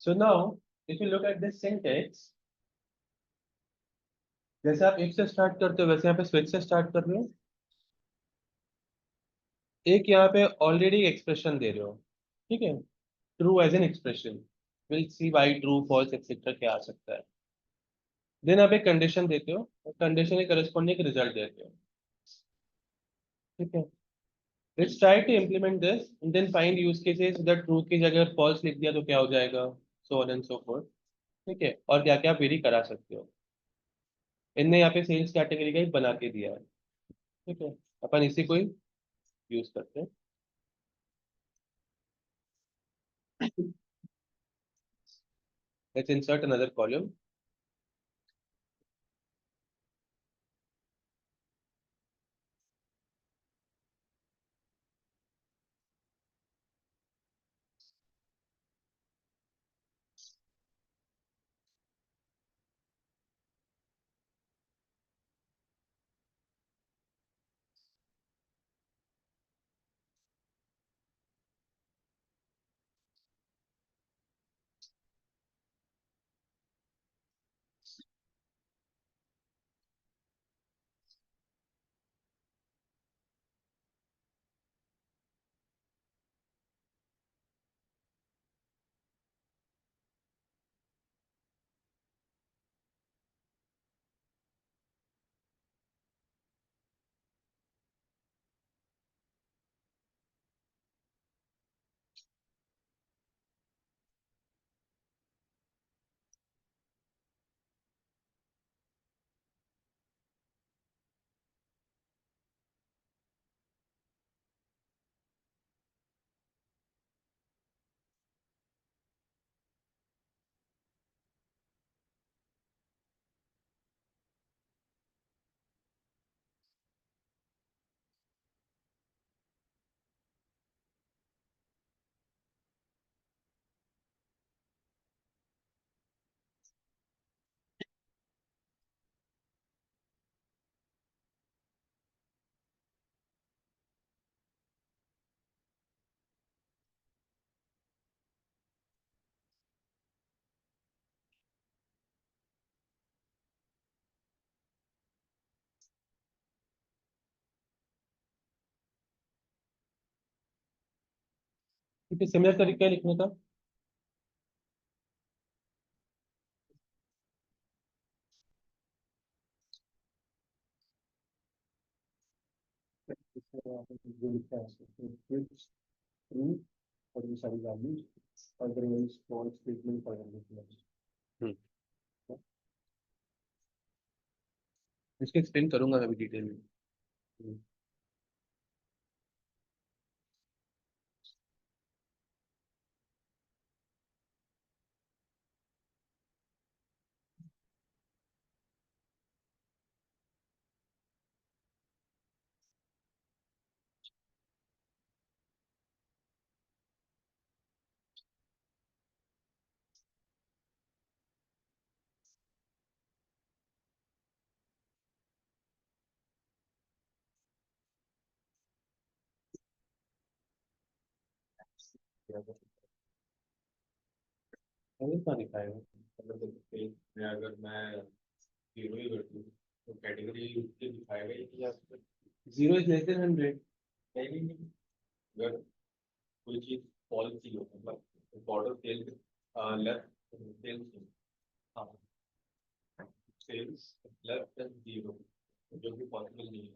So now if you look at this syntax, जैसे आप if से स्टार्ट करते हो वैसे यहाँ पे स्विच से स्टार्ट कर रहे हो। एक यहाँ पे ऑलरेडी एक्सप्रेशन दे रहे हो। ठीक है। True as an expression, will see why true false etcetera क्या आ सकता है। देन आप एक कंडीशन देते हो और कंडीशन के करस्पॉन्डिंग रिजल्ट देते हो। ठीक है। Let's try to implement this and then find use cases that true की जगह फॉल्स लिख दिया तो क्या हो जाएगा, so on and so forth. ठीक है। और क्या क्या वेरी करा सकते हो। इनने यहाँ पे सेल्स कैटेगरी का ही बना के दिया है। ठीक है। अपन इसी को ही यूज करते हैं। Let's insert another column. क्योंकि सिमिलर तरीका है लिखने का। और ये सारी वैल्यूज अदरवाइज फॉल्स स्टेटमेंट पढ़ेंगे। इसको एक्सप्लेन करूंगा अभी डिटेल में। दिखाएगा में अगर मैं जीरो ही कर दूं तो कैटेगरी दिखाएगा ही कि आप 0 इज लेस देन 100। नहीं अगर कोई चीज पॉलिसी हो मतलब ऑर्डर सेल्स लेस सेल्स हाँ सेल्स लेस देन जीरो जो कि पॉसिबल नहीं है।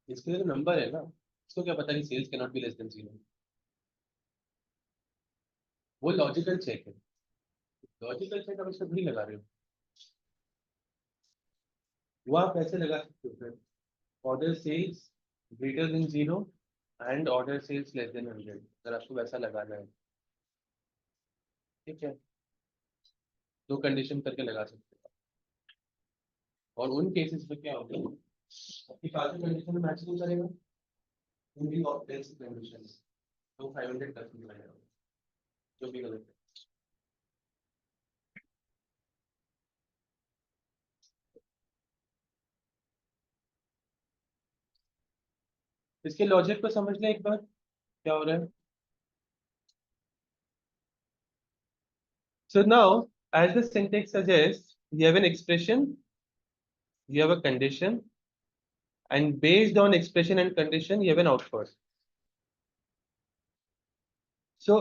इसके लिए तो नंबर है ना, इसको क्या पता कि cells can not be less than 0। वो लॉजिकल चेक है, लॉजिकल चेक आप इसमें नहीं लगा रहे हो, वो आप कैसे लगा सकते हो फिर? Order sales greater than 0 and order sales less than 100, अगर आपको वैसा लगाना है, ठीक है, दो कंडीशन करके लगा सकते हो। और उन केसेस में क्या होगा कि फालतू कंडीशन में मैच नहीं करेगा, उनकी ऑप्टेंस कंडीशन तो 500 तक नहीं आएगा, जो भी गलत है। इसके लॉजिक को समझ लें एक बार, क्या हो रहा है। So now, as the syntax suggests, you have an expression, you have a condition, and based on expression and condition, you have an output. So,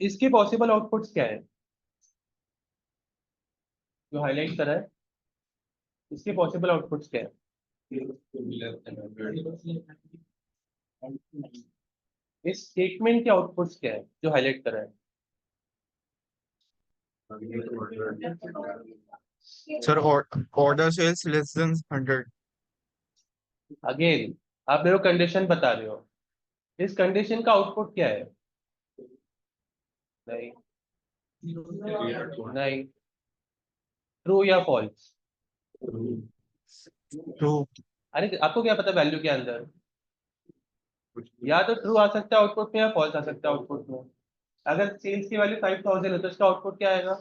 इसके possible outputs क्या है? जो highlight करा है, इसके possible outputs क्या है? इस statement के outputs क्या है जो highlight करा है? Sir, order sales less than 100. Again, आप मेरे को condition बता रहे हो, इस condition का output क्या है? नहीं, नहीं, true या false? True. अरे आपको क्या पता वैल्यू के अंदर, या तो ट्रू आ सकता है आउटपुट में या फॉल्स आ सकता है आउटपुट में। अगर सेल्स की वैल्यू 5000 है तो इसका आउटपुट क्या आएगा?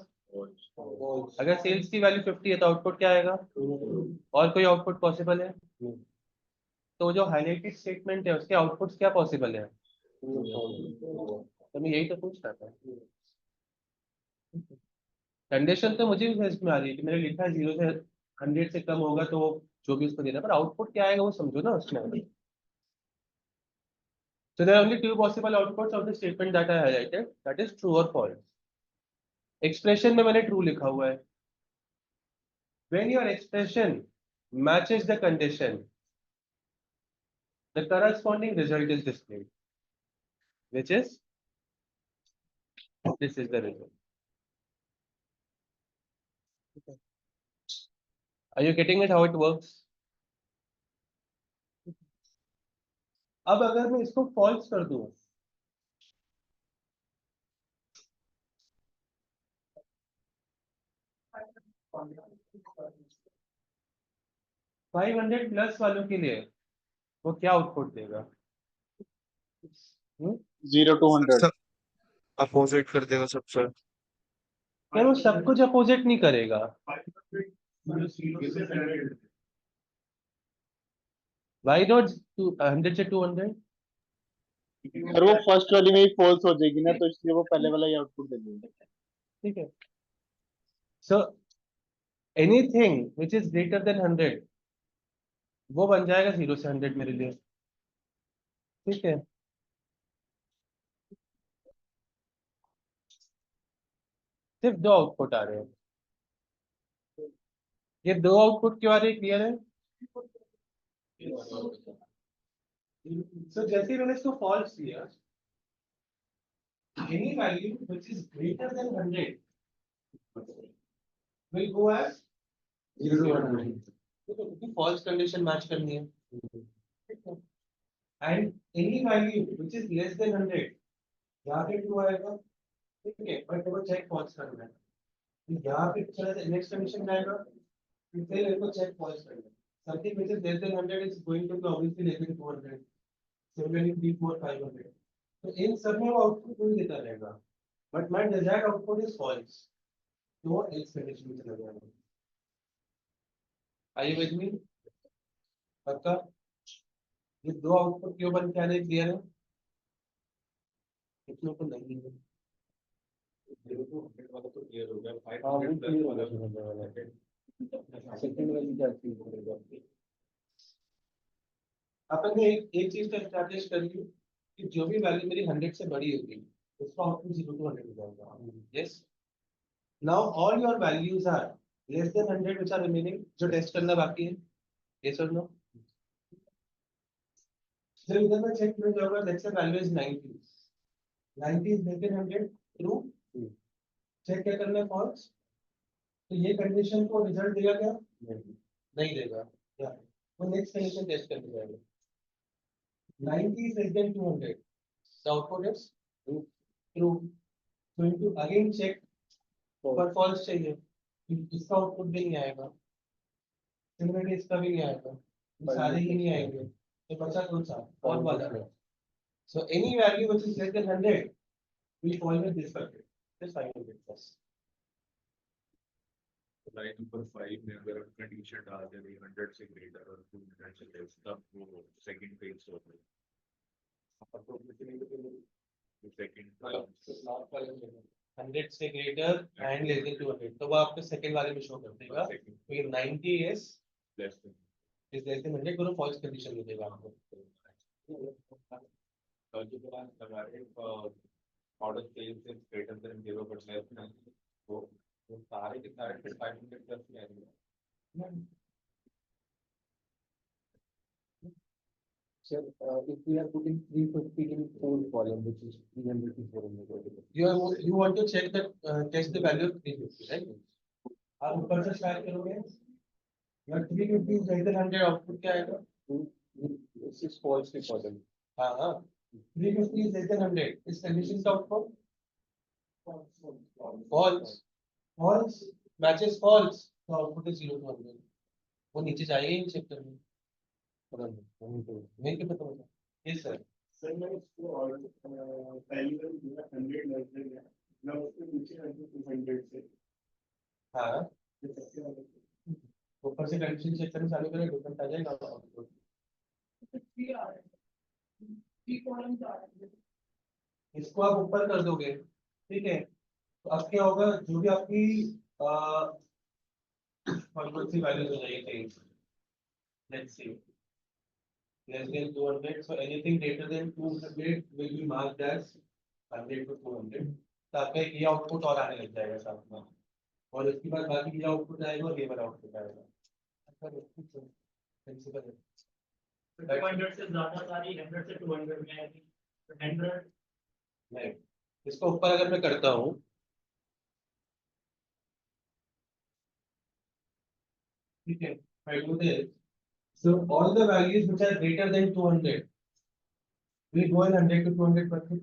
अगर सेल्स की वैल्यू 50 है तो आउटपुट क्या आएगा? और कोई आउटपुट पॉसिबल है? तो जो हाईलाइटेड स्टेटमेंट है उसके आउटपुट्स क्या पॉसिबल है? तो मैं यही तो पूछ रहा था। कंडीशन तो मुझे भी समझ में आ रही है कि मैंने लिखा है 0 से 100 से कम होगा तो जो भी उसको देना, पर आउटपुट क्या आएगा वो समझो ना उसमें। So there are only two possible outputs of the statement that I highlighted, that is true or false. Expression में मैंने true लिखा हुआ है। When your expression matches the condition, the corresponding result is displayed, which is this is the result. Are you getting it how it works? अब अगर मैं इसको false कर दूं, फाइव 500 प्लस वालों के लिए वो क्या आउटपुट देगा? 0 to 100. Sir, opposite कर देगा सब सर. यार वो सब कुछ अपोजिट नहीं करेगा। Why not 100 से 200? सर वो फर्स्ट वाली में ही फॉल्स हो जाएगी ना, तो इसलिए वो पहले वाला ही आउटपुट दे देंगे। ठीक है। So anything which is greater than 100 वो बन जाएगा 0 से 100 मेरे लिए, ठीक है। सिर्फ दो आउटपुट आ रहे हैं। ये दो आउटपुट क्यों आ रहे हैं, क्लियर है? So जैसे ही मैंने इसको false किया, any value which is greater than 100 will go as 0 to 100. क्योंकि false condition match करनी है. And any value which is less than 100 यहाँ पे क्यों आएगा? ठीक है, बट वो चेक false करना है. यहाँ पे next condition आएगा, फिर मेरे को check false करना है. Something which is less than 100 is going to be obviously less than 200. Similarly, 3, 4, 500. तो इन सब में वो आउटपुट नहीं देता रहेगा, but my desired output is false, तो वो एल्स कंडीशन में चला जाएगा. Are you with me? पक्का? ये दो आउटपुट क्यों बन के आ रहे, क्लियर है? इसमें तो नहीं है. 0 to 100 वाला तो क्लियर हो गया, हाँ, वो 500 clear हो वाला गया. सेकंड वाली क्या चीज करेगा? अपन ने एक चीज तो एस्टैब्लिश कर ली कि जो भी वैल्यू मेरी 100 से बड़ी होगी उसका आउटपुट 0 to 100 हो जाएगा. Yes. Now all your values are less than 100 which are remaining, जो टेस्ट करना बाकी है. यस और नो? जब इधर में चेक में जाऊंगा, let's say value is 90. 90 is less than 100, true. Check क्या करना है, फॉल्स. तो ये कंडीशन को रिजल्ट देगा क्या? नहीं देगा. क्या वो नेक्स्ट कंडीशन टेस्ट करने जाएगा. 90 is less than 200. The output is true. Going to again check पर false चाहिए. इसका आउटपुट भी नहीं आएगा. सिमिलरली इसका भी नहीं आएगा. ये सारे ही नहीं आएंगे. तो बचा कौन सा? false वाला. So any value which is less than 100 we fall with this circuit. Just 500 plus. Line number 5 में अगर हम कंडीशन डाल दें 100 से ग्रेटर और 200 से लेस, तब वो सेकंड फेज होता है. तो सेकंड 100 से ग्रेटर एंड लेस देन 200, तो वो आपको सेकंड वाले में शो कर देगा. तो ये 90 is less than less than 100 को फॉल्स कंडीशन में देगा आपको. जो दौरान हमारे order sales is greater than 0 but less than, वो सारे के सारे फिर 500 प्लस में आएंगे. Sir, if we are putting 350 in fourth column, which is 300 to 400, you want to check that test the value of 350, right? आप ऊपर से स्टार्ट करोगे, या 350 is less than 100, आउटपुट क्या आएगा? This is false के column. हाँ हाँ. 350 is less than 100. इस कंडीशन का output false. False matches false. तो आउटपुट is 0 to 100. वो नीचे जाएगा ही चेक करने. नहीं क्या पता होगा. Yes sir. सर मैं इसको और पहली बार दिया 100 लेस देन है, मैं उसको नीचे कर दूं 200 से. हाँ, ये कैसे होगा? ऊपर से कंडीशन चेक करना चालू करें, डिफरेंट आ जाएगा आउटपुट. इसको आप ऊपर कर दोगे, ठीक है. तो अब क्या होगा, जो भी आपकी कौन सी वैल्यूज हो जाएगी, let's see less than 200, so anything greater than 200 will be marked as 100 to 200. तो आपका ये आउटपुट और आने लग जाएगा साथ में, और इसके बाद बाकी ये आउटपुट आएगा और ये वाला आउटपुट आएगा. प्रिंसिपल है. 200 से ज्यादा सारी 100 से 200 में आएगी. 100 नहीं, इसको ऊपर अगर मैं करता हूँ, ठीक है, I do this. So all the values which are greater than 200 will go in 100 to 200 percent.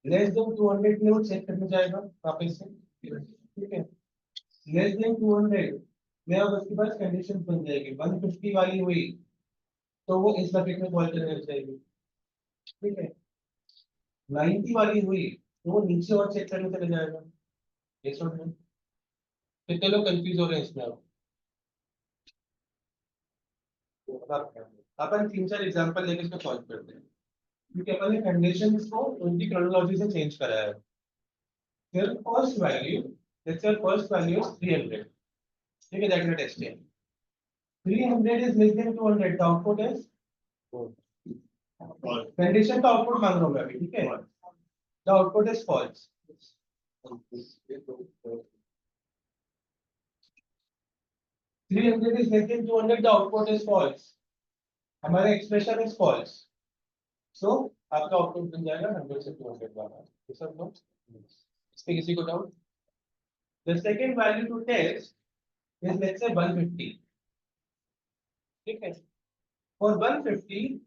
Less than 200 में वो चेक करने जाएगा वापस से, ठीक है. Less than 200 में अब उसके पास कंडीशन बन जाएगी. 150 वाली हुई तो वो इस बकेट में फॉल करने लग जाएगी, ठीक है. 90 वाली हुई तो वो नीचे और चेक करने चले जाएगा. ये समझ में? कितने लोग कंफ्यूज हो रहे हैं इसमें? अपन 3-4 एग्जांपल लेके इसको सॉल्व करते हैं, क्योंकि अपन ने कंडीशंस को उनकी क्रोनोलॉजी से चेंज कराया है. फिर first value, let's say first value is 300, ठीक है. That is testing. 300 is less than 200, the output is condition का आउटपुट मांग रहा हूं मैं अभी, ठीक है. The output is false. 300 is less than 200, the output is false. हमारा expression is false. So आपका output बन जाएगा 100 से 200 वाला. ये सब लोग इसमें किसी को doubt? The second value to test is let's say 150. ठीक है. For 150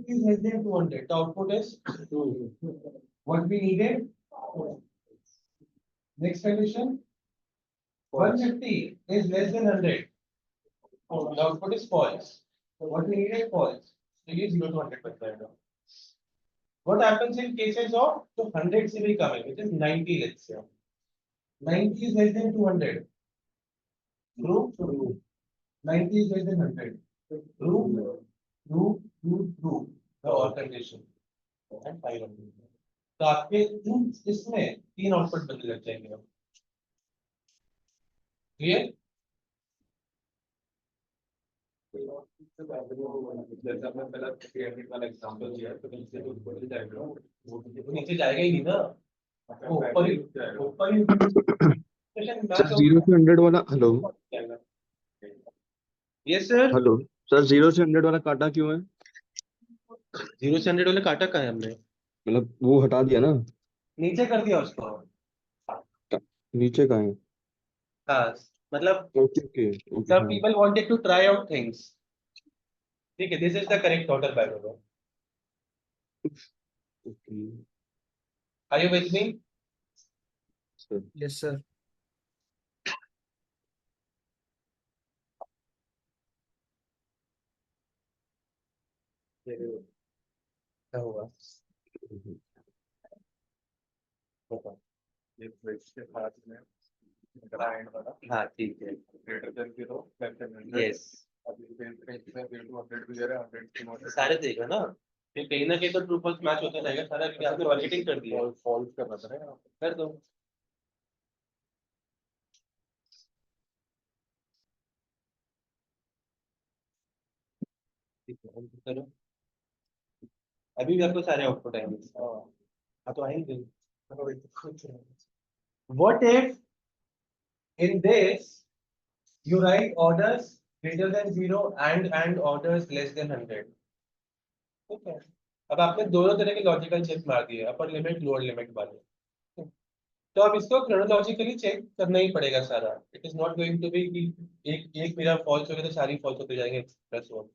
is less than 200. The output is 2. What we needed? Next condition. 150 is less than 100. The output is false. So what we needed? False. So ये 0 to 100 बन जाएगा. What happens in cases of तो 100 से भी कम है, which is 90 let's say. 90 is less than 200. True. 90 is less than 100. True. The or condition. And 500. तो आपके इसमें 3 आउटपुट बदल लग जाएंगे अब. क्लियर? जैसे आपने पहला 300 वाला एग्जांपल दिया तो नीचे तो ऊपर जाएगा वो नीचे जाएगा ही नहीं ना. ऊपर ही सर 0 से 100 वाला hello yes sir. Hello sir 0 से 100 वाला काटा क्यों है? 0 से 100 वाला काटा कहाँ है हमने? मतलब वो हटा दिया ना, नीचे कर दिया उसको. नीचे का है. हाँ मतलब okay some people wanted to try out things. ठीक है, this is the correct order by the way. Okay Are you with me? Sir. Yes, sir. क्या हुआ? ये ब्रिज के पास में ग्राइंड वाला हाँ ठीक है. Greater than 0 less than 100 yes अभी पेज में 0 to 100 भी दे रहा है 100 to 100 सारे देगा ना. फिर कहीं ना कहीं तो ट्रू फॉल्स मैच होता रहेगा सारा. क्योंकि आपने मार्केटिंग कर दिया. फॉल्स करना पड़ेगा कर दो. ठीक है, अब करो. अभी भी आपको सारे आउटपुट आएंगे. हाँ तो आएंगे. What if in this you write orders greater than 0 and orders less than 100? ठीक है. अब आपने दोनों तरह के लॉजिकल चेक मार दिए, अपर लिमिट लोअर लिमिट वाले. तो अब इसको क्रोनोलॉजिकली चेक करना ही पड़ेगा सारा. It is not going to be कि एक मेरा फॉल्स हो गया तो सारी फॉल्स होते जाएंगे प्लस 1.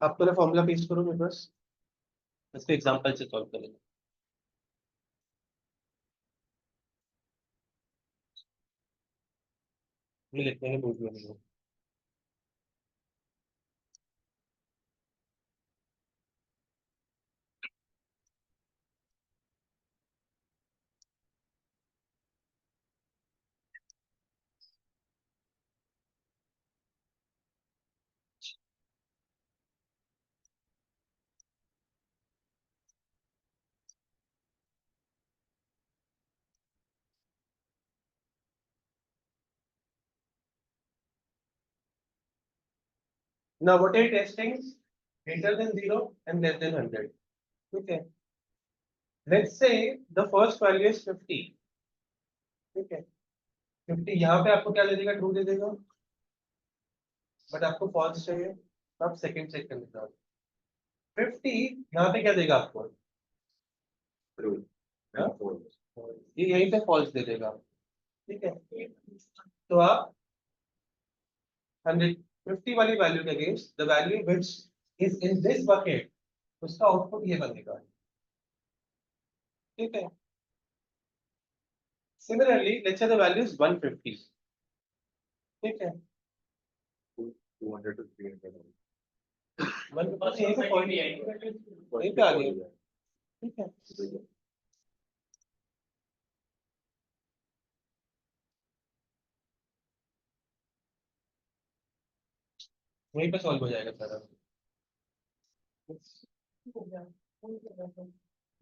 आप पूरा फॉर्मूला पेस्ट करो मेरे पास. इसको एग्जांपल से सॉल्व करेंगे. ये लिखने में भूल गया. Now what are you testing? Greater than 0 and less than 100. Okay. Let's say the first value is 50. ठीक है. 50 यहाँ पे आपको क्या दे देगा? ट्रू दे देगा. बट आपको फॉल्स चाहिए तो आप सेकंड चेक करने जाओ. 50 यहाँ पे क्या देगा आपको? ट्रू हाँ? फॉल्स ये यहीं पे फॉल्स दे देगा. ठीक है. तो आप 150 वाली वैल्यू के against the value which is in this bucket उसका आउटपुट ये बनेगा. ठीक है. Similarly, let's say the value is 150. ठीक है. 200 to 300 150 यहीं पे point यहीं पे आ गया. ठीक है. वहीं पे सॉल्व हो जाएगा सारा.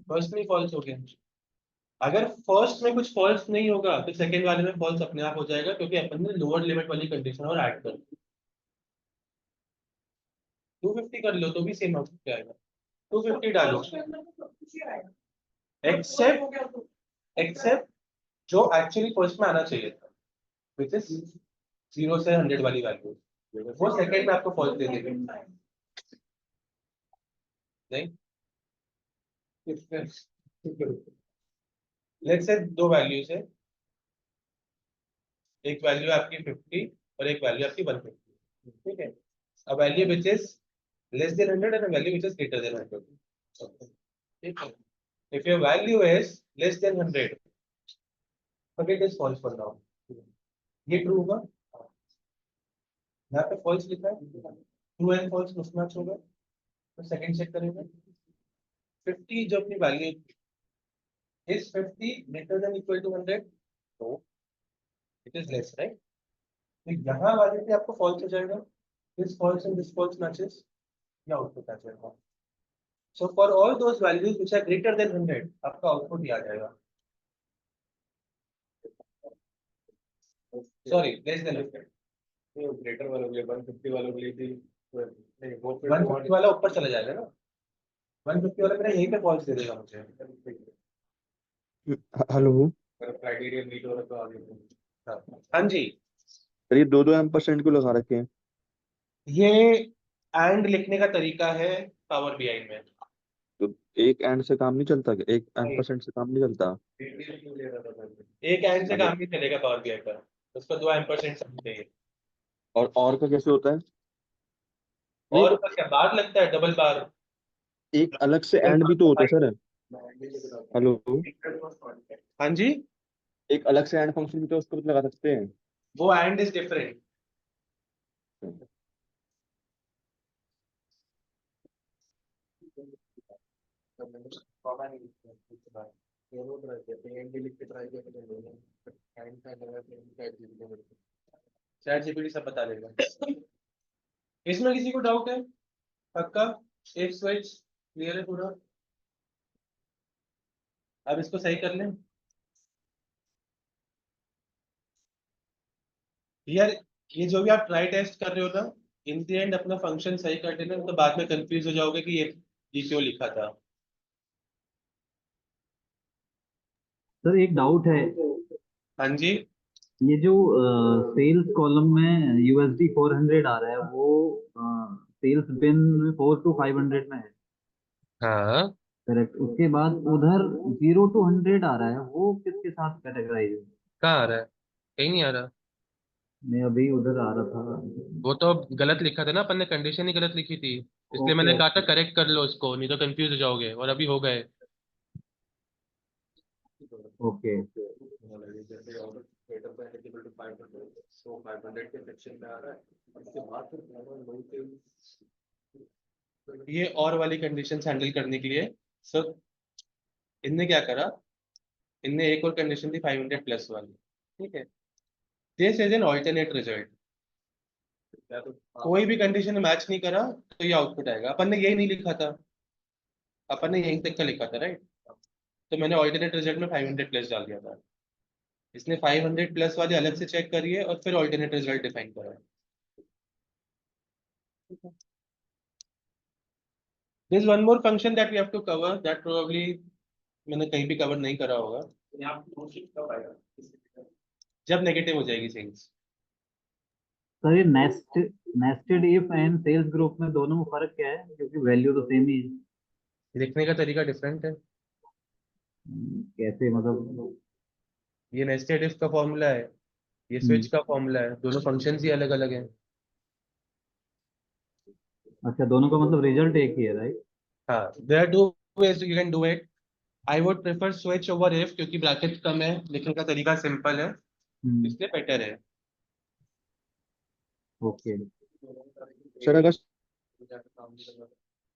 फर्स्ट में फॉल्स हो गया. अगर फर्स्ट में कुछ फॉल्स नहीं होगा तो सेकंड वाले में फॉल्स अपने आप हो जाएगा क्योंकि अपन ने लोअर लिमिट वाली कंडीशन और ऐड कर दी. 250 कर लो तो भी सेम आउटपुट आएगा. 250 डालो. एक्सेप्ट जो एक्चुअली फर्स्ट में आना चाहिए था, विच इज 0 से 100 वाली वैल्यू, वो सेकंड में आपको फॉल्स दे देगी। नहीं, लेट्स से दो वैल्यूज है, एक वैल्यू आपकी 50 और एक वैल्यू आपकी 150, ठीक है। अब value which is less than 100 and value which is greater then 100, ठीक है। If your value is less than 100, forget is false for now, ये ट्रू होगा, यहाँ पे फॉल्स लिखा है, ट्रू एंड फॉल्स मिसमैच होगा, तो सेकंड चेक करेंगे। 50 जो अपनी value is 50 greater than equal to 100, तो it is less, right? तो यहाँ वाले पे आपको फॉल्स हो जाएगा, this false and this false matches, या आउटपुट आ जाएगा। So for all those values which are greater than 100, आपका आउटपुट ही आ जाएगा। Sorry, less than 100। ग्रेटर वालों के लिए 150 वालों के लिए भी नहीं, वो 150 वाला ऊपर चला जाएगा ना, 150 वाला मेरा यहीं पे फॉल्स दे देगा मुझे। हेलो क्राइटेरिया मीट हो रहा तो आगे। हाँ जी, सर, ये 2-2 % क्यों लगा रखे हैं? ये एंड लिखने का तरीका है पावर बीआई में। तो एक एंड से काम नहीं चलता क्या? एक % से काम नहीं चलता? एक एंड से काम नहीं चलेगा पावर बीआई पर, उसको 2 एम्परसेंट चाहिए। और का कैसे होता है? और उसका क्या बार लगता है, डबल बार। एक अलग से एंड भी तो होता है सर। हेलो, हाँ जी, एक अलग से एंड फंक्शन भी तो उसको भी लगा सकते हैं। वो and is different. Chat GPT सब बता देगा। इसमें किसी को डाउट है? पक्का एक स्विच क्लियर है पूरा? अब इसको सही कर लें यार। ये जो भी आप ट्राई टेस्ट कर रहे हो ना, इन द एंड अपना फंक्शन सही कर देना, तो बाद में कंफ्यूज हो जाओगे कि ये क्यों लिखा था। सर एक डाउट है, हाँ जी, ये जो सेल्स कॉलम में USD 400 आ रहा है, वो सेल्स बिन में 4 to 500 में है, हाँ, करेक्ट? उसके बाद उधर 0 to 100 आ रहा है, वो किसके साथ कैटेगराइज है? कहाँ आ रहा है? कहीं नहीं आ रहा। मैं अभी उधर आ रहा था। वो तो गलत लिखा था ना अपन ने, कंडीशन ही गलत लिखी थी, इसलिए मैंने ओके कहा था करेक्ट कर लो उसको, नहीं तो कंफ्यूज हो जाओगे, और अभी हो गए। ओके। जैसे order greater than equal to 500, तो 500 के सेक्शन में आ रहा है, उसके बाद फिर लो से ये और वाली कंडीशन हैंडल करने के लिए सर इनने क्या करा, इनने एक और कंडीशन थी 500 प्लस वाली, ठीक है। This is an alternate result. या तो कोई भी कंडीशन मैच नहीं करा तो ये आउटपुट आएगा। अपन ने यही नहीं लिखा था, अपन ने यहीं तक का लिखा था, राइट? तो मैंने ऑल्टरनेट रिजल्ट में 500 प्लस डाल दिया था, इसने 500 प्लस वाले अलग से चेक करिए और फिर ऑल्टरनेट रिजल्ट डिफाइन करा है। This one more function that we have to cover, that probably मैंने कहीं भी कवर नहीं करा होगा। यहाँ कब आएगा? जब नेगेटिव हो जाएगी थिंग्स। सर ये nested if and else group में दोनों में फर्क क्या है, क्योंकि वैल्यू तो सेम ही है। लिखने का तरीका डिफरेंट है। कैसे मतलब? ये नेस्टेड इफ का फॉर्मूला है, ये स्विच का फॉर्मूला है, दोनों फंक्शंस ही अलग अलग हैं। अच्छा, दोनों का मतलब रिजल्ट एक ही है, राइट? हाँ, there are two ways you can do it. I would prefer switch over if, क्योंकि ब्रैकेट कम है, लिखने का तरीका सिंपल है, इसलिए बेटर है। ओके। सर अगर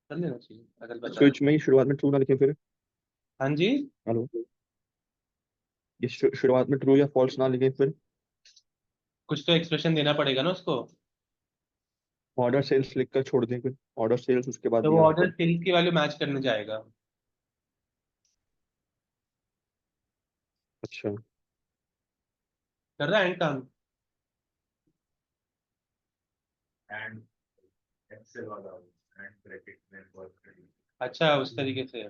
कर लेना चाहिए अगर बचा है। स्विच में ही शुरुआत में ट्रू ना लिखें फिर? हाँ जी, हेलो, ये शुरुआत में ट्रू या फॉल्स ना लिखें फिर? कुछ तो एक्सप्रेशन देना पड़ेगा ना उसको। ऑर्डर सेल्स लिख कर छोड़ दें फिर, ऑर्डर सेल्स उसके बाद तो ये वो ऑर्डर आउटपुट। सेल्स की वैल्यू मैच करने जाएगा। अच्छा, कर रहा है एंड काम। एंड एक्सेल वाला एंड ब्रैकेट में वर्क करेंगे। अच्छा, उस तरीके से।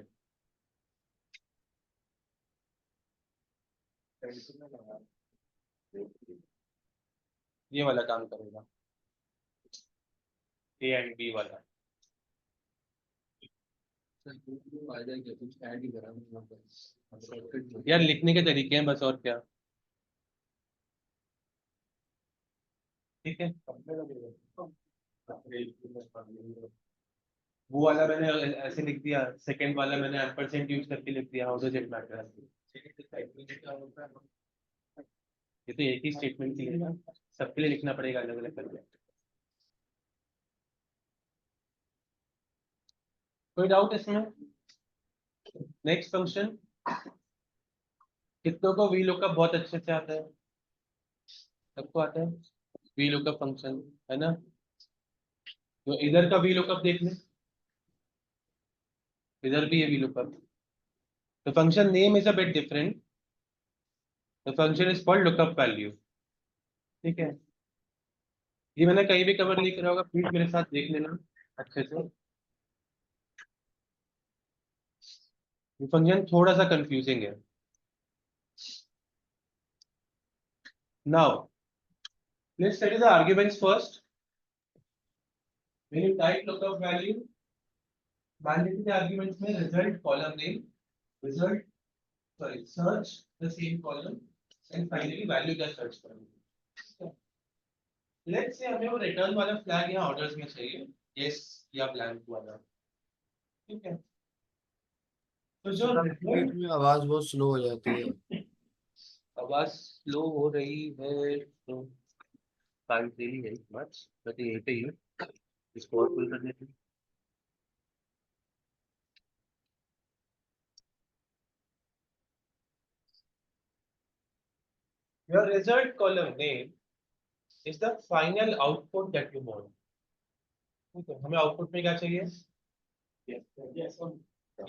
ये वाला काम करेगा, ए एंड बी वाला। यार लिखने के तरीके हैं बस, और क्या। ठीक है, वो वाला मैंने ऐसे लिख दिया, सेकंड वाला मैंने एम्परसेंट यूज करके लिख दिया, हाउ डज इट मैटर। ये तो एक ही स्टेटमेंट के लिए ना, सबके लिए लिखना पड़ेगा अलग अलग करके। कोई डाउट इसमें? नेक्स्ट फंक्शन, कितनों को वी लुकअप बहुत अच्छे से आता है? सबको आता है वी लुकअप फंक्शन, है ना? तो इधर का वी लुकअप देख ले, इधर भी है V lookup. The function name is a bit different. The function is called lookup value. ठीक है, ये मैंने कहीं भी कवर नहीं करा होगा, प्लीज मेरे साथ देख लेना अच्छे से। ये फंक्शन थोड़ा सा कंफ्यूजिंग है। Now, let's study the arguments first. When you type lookup value, मान लीजिए कि arguments में result column name, result, sorry, search the same column, and finally value का search करेंगे। Let's say हमें वो return वाला flag यहाँ orders में चाहिए, yes या blank वाला, ठीक है? तो जो बीच में आवाज बहुत स्लो हो जाती है। आवाज स्लो हो रही है तो can't really help much, but यही पे ही इसको और फुल करने के लिए। Your result column name is the final output that you want. ठीक है, हमें आउटपुट में क्या चाहिए?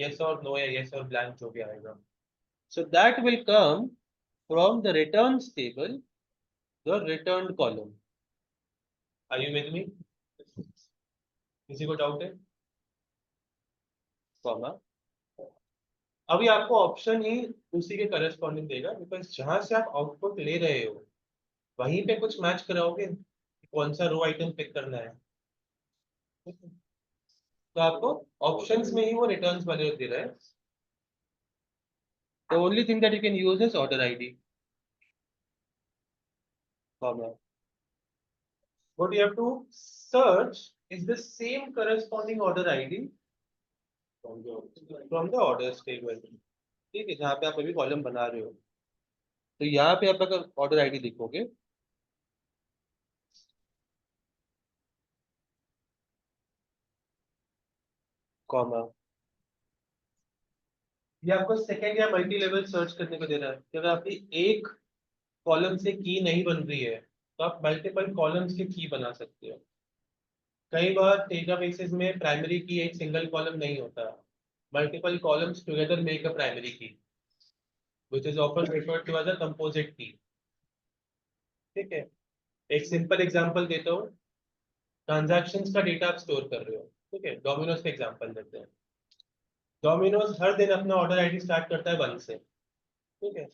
yes or no या yes or blank जो भी आएगा। So that will come from the returns table, the returned column. Are you with me? किसी को डाउट है? कॉमा, अभी आपको ऑप्शन ही उसी के करस्पॉन्डिंग देगा, बिकॉज जहां से आप आउटपुट ले रहे हो वहीं पे कुछ मैच कराओगे, कौन सा रो आइटम पिक करना है। तो आपको ऑप्शंस में ही वो रिटर्न्स वाले दे रहा है। The only thing that you can use is order ID. Comma. What you have to search is the same corresponding order ID from the orders table. ठीक है, जहाँ पे आप अभी कॉलम बना रहे हो, तो यहाँ पे आप अगर ऑर्डर आईडी लिखोगे, कॉमा, ये आपको सेकेंड या मल्टी लेवल सर्च करने को दे रहा है कि अगर आपकी एक कॉलम से की नहीं बन रही है तो आप मल्टीपल कॉलम्स की की बना सकते हो। कई बार डेटाबेसेस में प्राइमरी की एक सिंगल कॉलम नहीं होता, multiple columns together make a primary key, which is often referred to as a composite key. ठीक है, एक सिंपल एग्जांपल देता हूँ। ट्रांजैक्शंस का डेटा आप स्टोर कर रहे हो, ठीक है, डोमिनोज का एग्जांपल देते हैं। डोमिनोज हर दिन अपना ऑर्डर आईडी स्टार्ट करता है 1 से, ठीक है।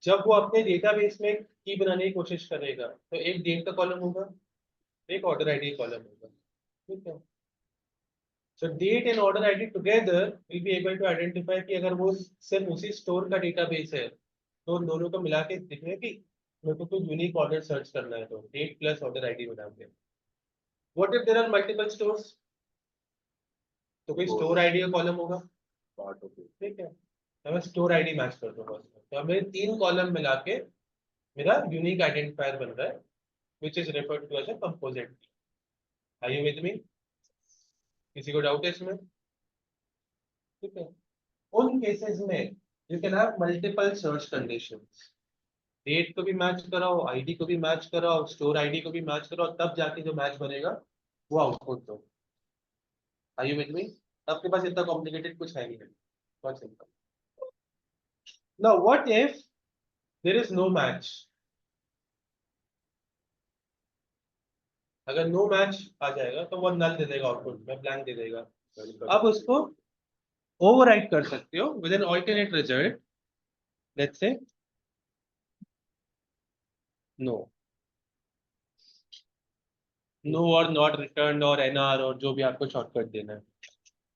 जब वो अपने डेटाबेस में की बनाने की कोशिश करेगा तो एक डेट का कॉलम होगा, एक ऑर्डर आईडी कॉलम होगा, ठीक है। So date and order ID together will be able to identify कि अगर वो सिर्फ उसी स्टोर का डेटाबेस है तो उन दोनों को मिला के दिखे कि मेरे को कोई यूनिक ऑर्डर सर्च करना है तो डेट प्लस ऑर्डर आईडी बना के। What if there are multiple stores, तो कोई स्टोर आईडी का कॉलम होगा, ठीक है। तो मैं स्टोर आईडी मैच कर दूंगा उसमें, तो हमें 3 कॉलम मिला के मेरा यूनिक आइडेंटिफायर बन रहा है, which is referred to as a composite key. Are you with me? किसी को डाउट है इसमें? ठीक है, उन केसेस में you can have multiple search conditions. Date को भी मैच कराओ, आईडी को भी मैच कराओ, स्टोर आईडी को भी मैच कराओ, तब जाके जो मैच बनेगा वो आउटपुट दो। Are you with me? आपके पास इतना कॉम्प्लिकेटेड कुछ है नहीं, बहुत simple. Now what if there is no match? अगर नो मैच आ जाएगा तो वो नल दे देगा, आउटपुट में ब्लैंक दे देगा। अब उसको ओवरराइट कर सकते हो with an alternate result let's say no, no और नॉट रिटर्न और एनआर और जो भी आपको शॉर्टकट देना है,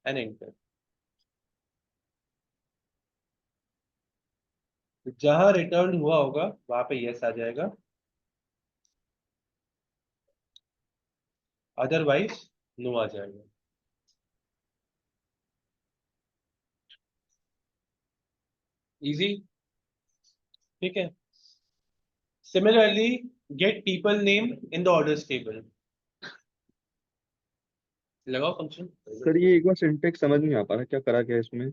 एंड एंटर। जहां रिटर्न हुआ होगा वहां पे यस आ जाएगा, अदरवाइज नो आ जाएगा। इजी, ठीक है। Similarly get people name in the orders table, लगाओ फंक्शन। सर ये एक बार सिंटेक्स समझ नहीं आ पा रहा, क्या करा क्या इसमें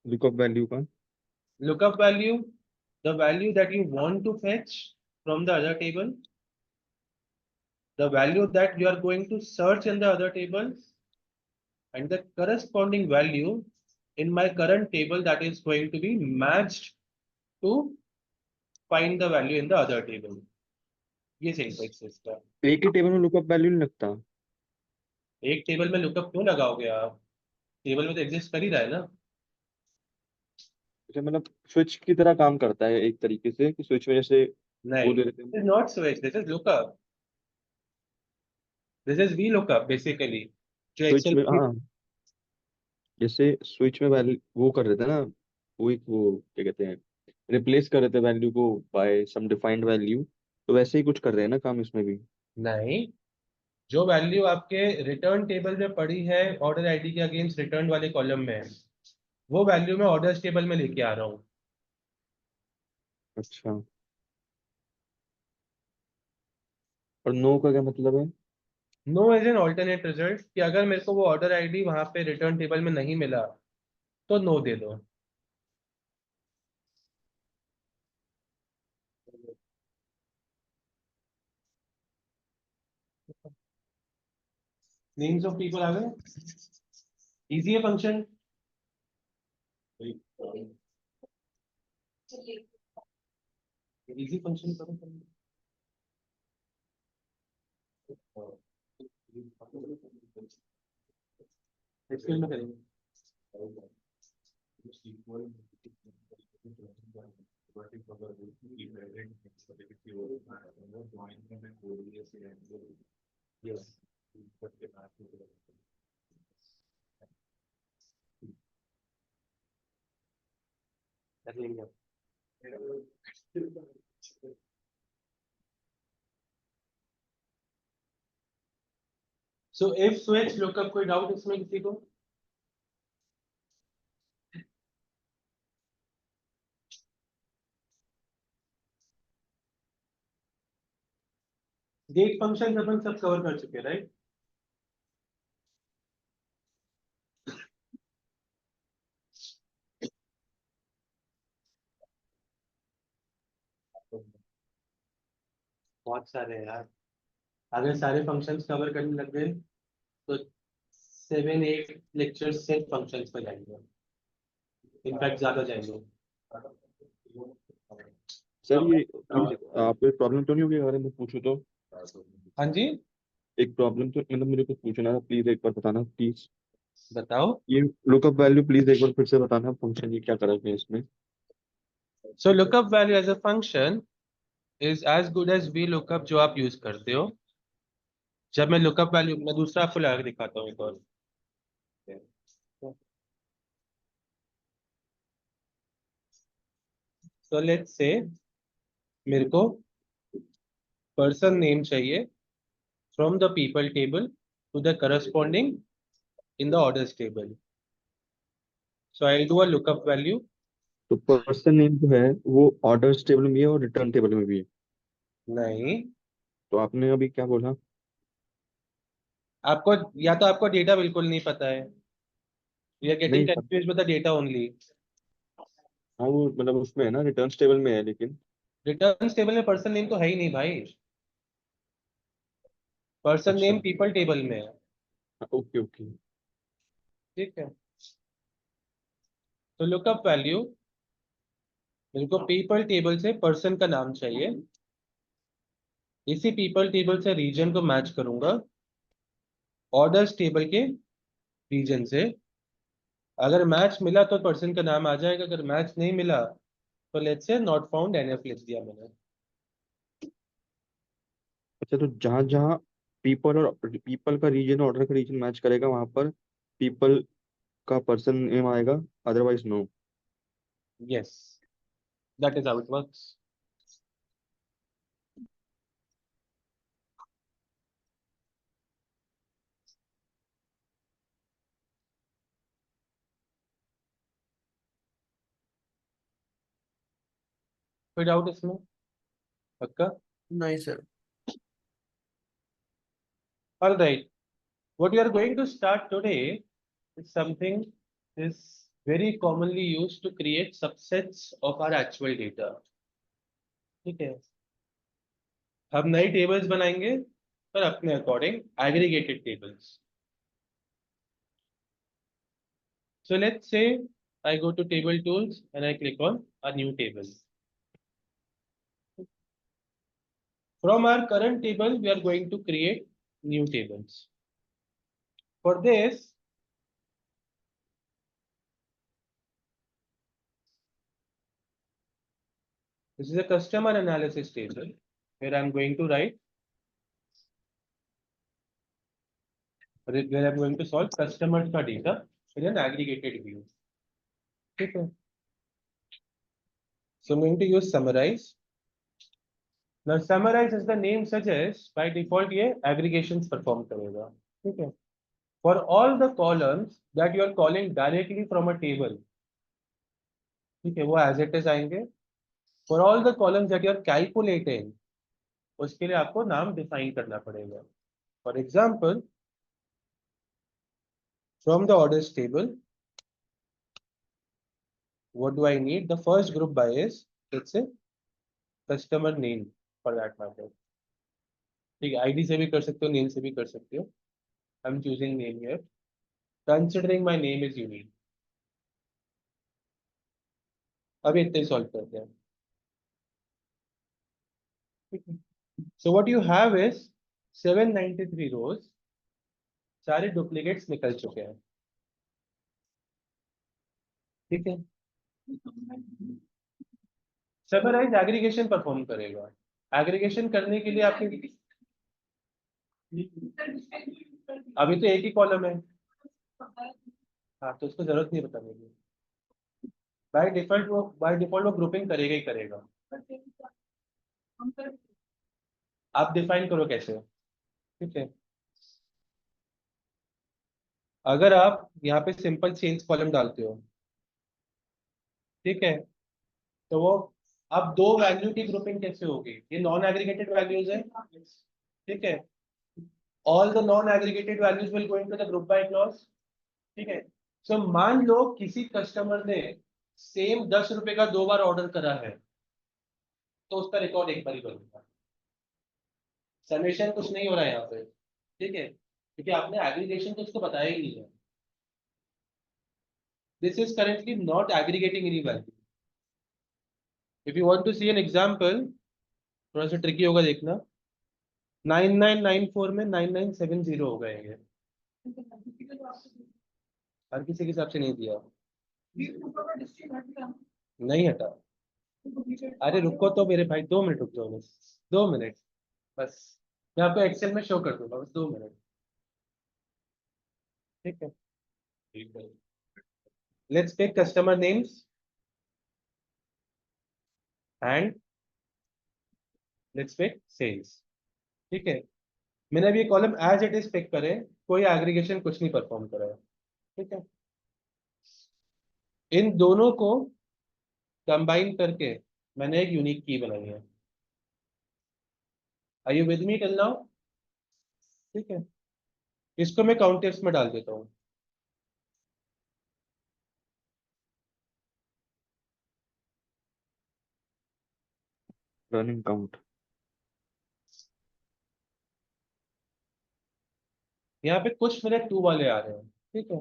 लुकअप वैल्यू का? Lookup value, the value that you want to fetch from the other table, the value that you are going to search in the other table, and the corresponding value in my current table that is going to be matched to find the value in the other table. ये syntax है इसका। एक ही table में lookup value नहीं लगता? एक table में lookup क्यों लगाओगे आप? टेबल में तो एग्जिस्ट कर ही रहा है ना। अच्छा, मतलब स्विच की तरह काम करता है एक तरीके से, कि स्विच में जैसे वो नहीं, दे देते this हैं। is not switch, this is lookup, this is VLOOKUP basically, जो स्विच एक्सेल में, हाँ, जैसे स्विच में वैल्यू वो कर देते हैं ना, वो एक वो क्या कहते हैं, रिप्लेस कर देते हैं वैल्यू को बाय सम डिफाइंड वैल्यू, तो वैसे ही कुछ कर रहे हैं ना काम इसमें भी? नहीं, जो वैल्यू आपके रिटर्न टेबल में पड़ी है ऑर्डर आईडी के अगेंस्ट रिटर्न वाले कॉलम में, वो वैल्यू मैं ऑर्डर्स टेबल में लेके आ रहा हूँ। अच्छा, और नो का क्या मतलब है? No as an alternate result, कि अगर मेरे को वो ऑर्डर आईडी वहां पे रिटर्न टेबल में नहीं मिला तो नो दे दो। नेम्स ऑफ पीपल आ गए, इजी है फंक्शन। इजी फंक्शन करो। एक्सप्लेन में करेंगे। Yes. करेंगे। So if switch lookup, कोई डाउट इसमें किसी को? गेट फंक्शन अपन सब कवर कर चुके, राइट? बहुत सारे हैं यार, अगर सारे फंक्शंस कवर करने लग गए तो 7-8 लेक्चर्स सिर्फ फंक्शंस पे जाएंगे, इनफैक्ट ज्यादा जाएंगे। सर ये आपको एक प्रॉब्लम तो नहीं होगी अगर मैं पूछूं तो? हाँ जी, एक प्रॉब्लम तो मतलब मुझे कुछ पूछना था, प्लीज एक बार बताना प्लीज। बताओ। ये लुकअप वैल्यू प्लीज एक बार फिर से बताना, फंक्शन ये क्या करोगे इसमें? So lookup value as a function is as good as VLOOKUP जो आप यूज करते हो। जब मैं लुकअप वैल्यू, मैं दूसरा आपको लगा के दिखाता हूँ एक और। तो लेट्स से मेरे को पर्सन नेम चाहिए from the people table to the corresponding in the orders table. So I do a lookup value. तो पर्सन नेम जो है वो ऑर्डर्स टेबल में भी है और रिटर्न टेबल में भी है? नहीं, तो आपने अभी क्या बोला? आपको या तो आपको डेटा बिल्कुल नहीं पता है, वी आर गेटिंग नहीं, confuse with the data only. हाँ वो मतलब उसमें है ना, रिटर्न टेबल में है लेकिन। रिटर्न टेबल में पर्सन नेम तो है ही नहीं भाई, पर्सन अच्छा, नेम पीपल टेबल में है। Okay okay. ठीक है, तो लुकअप वैल्यू, मेरे को पीपल टेबल से पर्सन का नाम चाहिए, इसी पीपल टेबल से रीजन को मैच करूंगा ऑर्डर्स टेबल के रीजन से, अगर मैच मिला तो पर्सन का नाम आ जाएगा, अगर मैच नहीं मिला तो let's say not found NF लिख दिया मैंने। अच्छा, तो जहाँ जहाँ पीपल और पीपल का रीजन ऑर्डर का रीजन मैच करेगा वहां पर पीपल का पर्सन नेम आएगा, otherwise no. Yes, that is how it works. कोई डाउट इसमें? पक्का? नहीं sir. All right. What we are going to start today is something is very commonly used to create subsets of our actual data. ठीक है, हम नई tables बनाएंगे पर अपने according aggregated tables. So let's say I go to table tools and I click on a new table. From our current table, we are going to create new tables. For this, this is a customer analysis table where I'm going to write, where I'm going to solve customers का data in an aggregated view. ठीक है? So I'm going to use summarize. Now summarize, as the name suggests, by default ये aggregations perform करेगा. ठीक है? For all the columns that you are calling directly from a table, ठीक है, वो as it is आएंगे. For all the columns that you are calculating, उसके लिए आपको नाम define करना पड़ेगा. For example, from the orders table, what do I need? The first group by is, let's say, customer name for that matter. ठीक है, ID से भी कर सकते हो, name से भी कर सकते हो. I'm choosing name here. Considering my name is unique. अभी इतने सॉल्व करते हैं. So what you have is 793 rows. सारे डुप्लीकेट्स निकल चुके हैं. ठीक है, समराइज एग्रीगेशन परफॉर्म करेगा. एग्रीगेशन करने के लिए आपके अभी तो एक ही कॉलम है. हाँ, तो उसको जरूरत नहीं बताने की. बाय डिफॉल्ट वो ग्रुपिंग करेगा ही करेगा. आप डिफाइन करो कैसे. ठीक है, अगर आप यहाँ पे सिंपल चेंज कॉलम डालते हो, ठीक है, तो वो अब दो वैल्यू की ग्रुपिंग कैसे होगी? ये नॉन एग्रीगेटेड वैल्यूज है. ठीक है, all the non aggregated values will go into the group by clause. ठीक है, सो मान लो किसी कस्टमर ने सेम 10 रुपए का 2 बार ऑर्डर करा है, तो उसका रिकॉर्ड एक बार ही करूंगा. समेशन कुछ नहीं हो रहा है यहाँ पे. ठीक है, क्योंकि आपने एग्रीगेशन तो उसको बताया ही नहीं है. This is currently not aggregating any value. If you want to see an example, थोड़ा सा ट्रिकी होगा देखना. 9994 में 9970 हो गए ये. हर किसी के हिसाब से नहीं दिया. नहीं हटा. अरे रुको तो मेरे भाई, 2 मिनट रुक जाओ बस. 2 मिनट बस. मैं आपको एक्सेल में शो कर दूंगा, बस 2 मिनट. ठीक है, let's take customer names and let's take sales. ठीक है, मैंने अभी ये column as it is pick करे, कोई एग्रीगेशन कुछ नहीं परफॉर्म करा है. ठीक है, इन दोनों को कंबाइन करके मैंने एक यूनिक की बनाई है. Are you with me till now? ठीक है, इसको मैं काउंटर्स में डाल देता हूँ. Running count. यहाँ पे कुछ मेरे 2 वाले आ रहे हैं. ठीक है,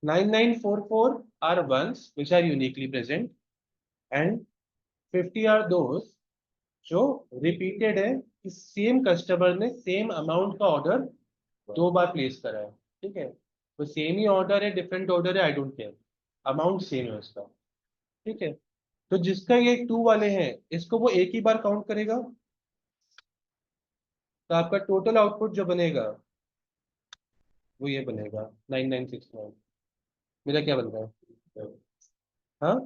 9944 are ones which are uniquely present and 50 are those जो रिपीटेड है कि सेम कस्टमर ने सेम अमाउंट का ऑर्डर 2 बार प्लेस करा है। ठीक है, तो सेम ही ऑर्डर है, डिफरेंट ऑर्डर है, I don't care, amount same है उसका। ठीक है, तो जिसका ये 2 वाले हैं इसको वो एक ही बार काउंट करेगा, तो आपका टोटल आउटपुट जो बनेगा वो ये बनेगा 9969। मेरा क्या बन रहा है? हाँ,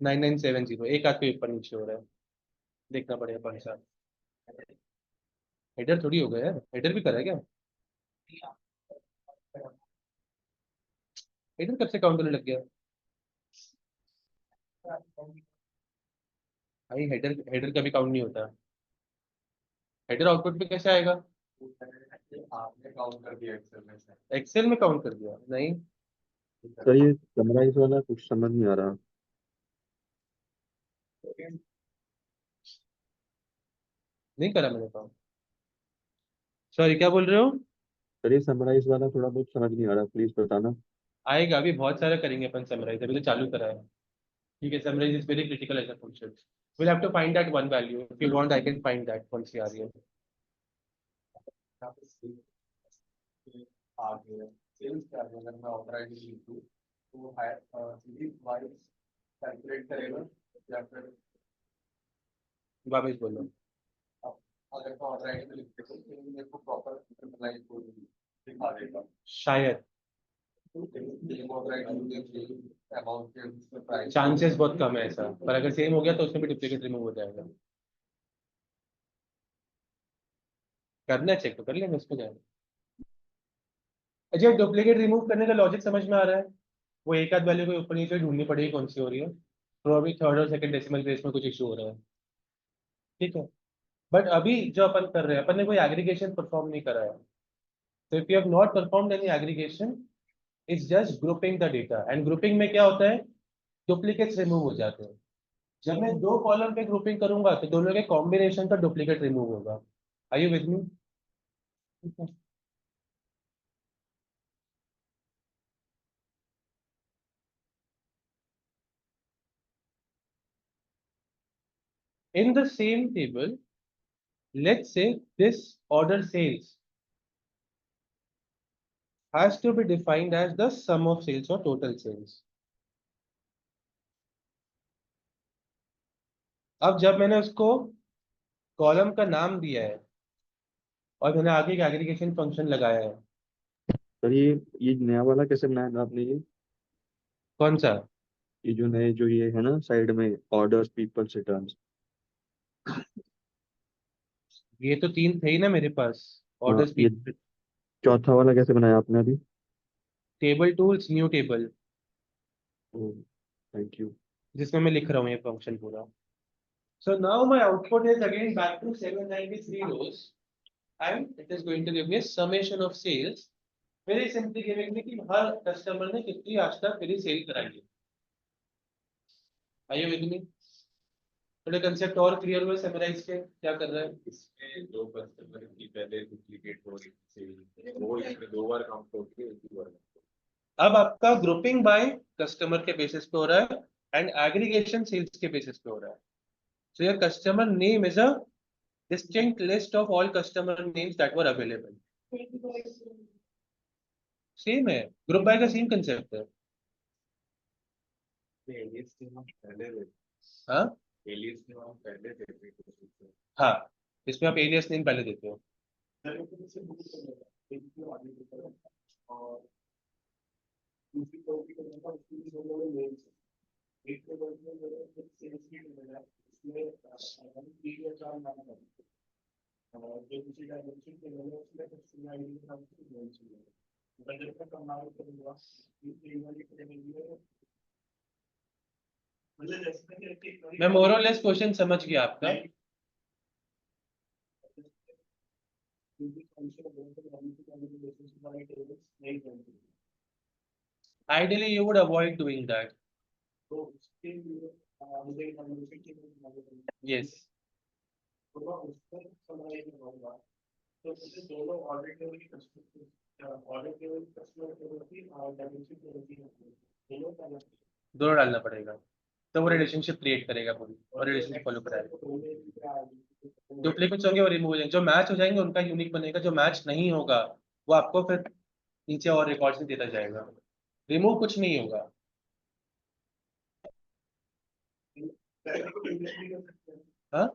9970, एक आध पे ऊपर नीचे हो रहा है, देखना पड़ेगा कौन सा हेडर। थोड़ी हो गया यार, हेडर भी करा है क्या? हेडर कब से काउंट होने लग गया भाई? हेडर हेडर कभी काउंट नहीं होता। हेडर आउटपुट पे कैसे आएगा? आपने काउंट कर दिया एक्सेल में से। एक्सेल में काउंट कर दिया? नहीं, सर ये समराइज वाला कुछ समझ नहीं आ रहा। नहीं करा मैंने काउंट। सॉरी, क्या बोल रहे हो? सर ये समराइज वाला थोड़ा बहुत समझ नहीं आ रहा, प्लीज बताना। आएगा, अभी बहुत सारा करेंगे अपन समराइज, अभी तो चालू करा है। ठीक है, summarize is very critical as a function. Will have to find that one value, if you want I can find that कौन सी आ रही है। आगे सेल्स का अगर मैं ऑथराइज लिखूं तो सीरीज वाइज कैलकुलेट करेगा या फिर वापस बोलो। अगर मैं ऑथराइज में लिखते तो मेरे को प्रॉपर सिंपलाइज कोड दिखा देगा शायद अमाउंट के प्राइस। चांसेस बहुत कम है ऐसा, पर अगर सेम हो गया तो उसमें भी डुप्लीकेट रिमूव हो जाएगा। करना है चेक तो कर लेंगे, उसमें जाएगा। अच्छा, डुप्लीकेट रिमूव करने का लॉजिक समझ में आ रहा है? वो एक आध वैल्यू को ऊपर नीचे ढूंढनी पड़ेगी कौन सी हो रही है, प्रोबेबली थर्ड और सेकंड डेसिमल प्लेस में कुछ इशू हो रहा है। ठीक है, बट अभी जो अपन कर रहे हैं, अपन ने कोई एग्रीगेशन परफॉर्म नहीं करा है। तो if you have not performed any aggregation, it's just grouping the data, and grouping में क्या होता है? डुप्लीकेट्स रिमूव हो जाते हैं। जब मैं 2 कॉलम पे ग्रुपिंग करूंगा तो दोनों के कॉम्बिनेशन का डुप्लीकेट रिमूव होगा। Are you with me? In the same table, let's say this order sales has to be defined as the sum of sales or total sales. अब जब मैंने उसको कॉलम का नाम दिया है और मैंने आगे एक एग्रीगेशन फंक्शन लगाया है। सर ये नया वाला कैसे बनाया आपने? ये कौन सा? ये जो नए जो ये है ना साइड में, ऑर्डर्स पीपल्स रिटर्न्स। ये तो 3 थे ही ना मेरे पास, हाँ, ऑर्डर्स ये चौथा वाला कैसे बनाया आपने अभी? Table tools new table, thank you. जिसमें मैं लिख रहा हूँ ये फंक्शन पूरा। So now my output is again back to 793 rows, and it is going to give me a summation of sales. Very simply giving me कि हर customer ने कितनी आज तक मेरी सेल कराई है। Are you with me? थोड़े कंसेप्ट और क्लियर हुए समराइज के क्या कर रहा है? इसमें दो कस्टमर की पहले डुप्लीकेट हो रही थी, वो इसमें 2 बार काउंट होती है, एक ही बार। अब आपका ग्रुपिंग बाय कस्टमर के बेसिस पे हो रहा है एंड एग्रीगेशन सेल्स के बेसिस पे हो रहा है। So your customer name is a distinct list of all customer names that were available. Same है, ग्रुप बाय का सेम कंसेप्ट है। एलियस ने हम पहले देते, हाँ एलियस ने हम पहले देते हैं। हाँ, इसमें आप एलियस नेम पहले देते हो। और दूसरी कॉपी करना उसकी भी दोनों में मेल से एक तो वर्ड में सेल्स की मिला इसमें हम 3 या 4 नाम करते हैं और जो दूसरी डायमेंशन के लिए उसमें कस्टमर आईडी का नाम से मेल चाहिए बजट का कमाल करूंगा ये वाली करेंगे। मतलब जैसे मैं मोर और लेस क्वेश्चन समझ गया आपका। Ideally you would avoid doing that. Yes. Order केवल कस्टमर केवल और डायमेंशन केवल दोनों डालना पड़ेगा, तो वो रिलेशनशिप क्रिएट करेगा पूरी और रिलेशनशिप फॉलो कराएगा। डुप्लीकेट्स होंगे और रिमूव हो जाएंगे, जो मैच हो जाएंगे उनका यूनिक बनेगा, जो मैच नहीं होगा वो आपको फिर नीचे और रिकॉर्ड्स में देता जाएगा। रिमूव कुछ नहीं होगा। हाँ,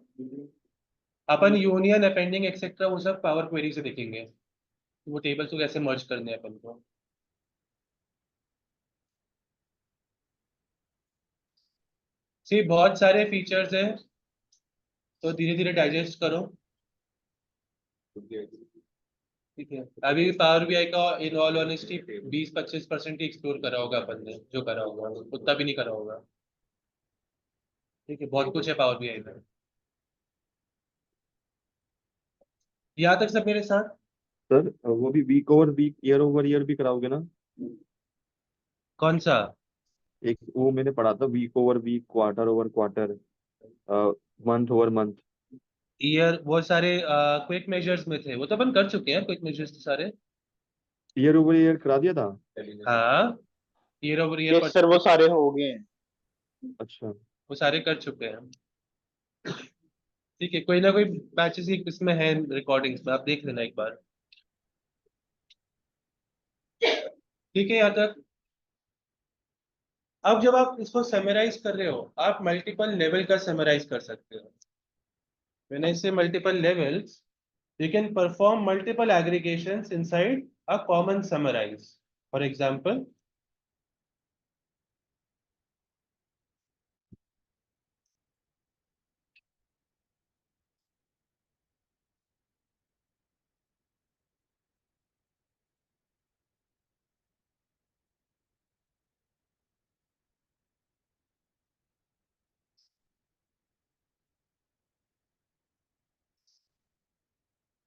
अपन यूनियन, अपेंडिंग एक्सेट्रा वो सब पावर क्वेरी से देखेंगे, वो टेबल्स को कैसे मर्ज करने हैं अपन को। सी बहुत सारे फीचर्स हैं, तो धीरे धीरे डाइजेस्ट करो। ठीक है, अभी पावर बीआई का in all honesty 20-25% he explore करा होगा अपन ने, जो करा होगा उतना भी नहीं करा होगा। ठीक है, बहुत कुछ है पावर बीआई में। यहाँ तक सब मेरे साथ। सर वो भी वीक ओवर ईयर भी कराओगे ना? कौन सा? एक वो मैंने पढ़ा था, week over week, quarter over quarter, month over month. Year वो सारे क्विक मेजर्स में थे, वो तो अपन कर चुके हैं क्विक मेजर्स सारे। ईयर ओवर ईयर करा दिया था। हाँ, year over year yes sir वो सारे हो गए हैं। अच्छा। वो सारे कर चुके हैं। ठीक है, कोई ना कोई बैचेस इसमें है रिकॉर्डिंग्स में, आप देख लेना एक बार। ठीक है, यहाँ तक। अब जब आप इसको समराइज कर रहे हो, आप मल्टीपल लेवल का समराइज कर सकते हो। When I say multiple levels, you can perform multiple aggregations inside a common summarize. For example,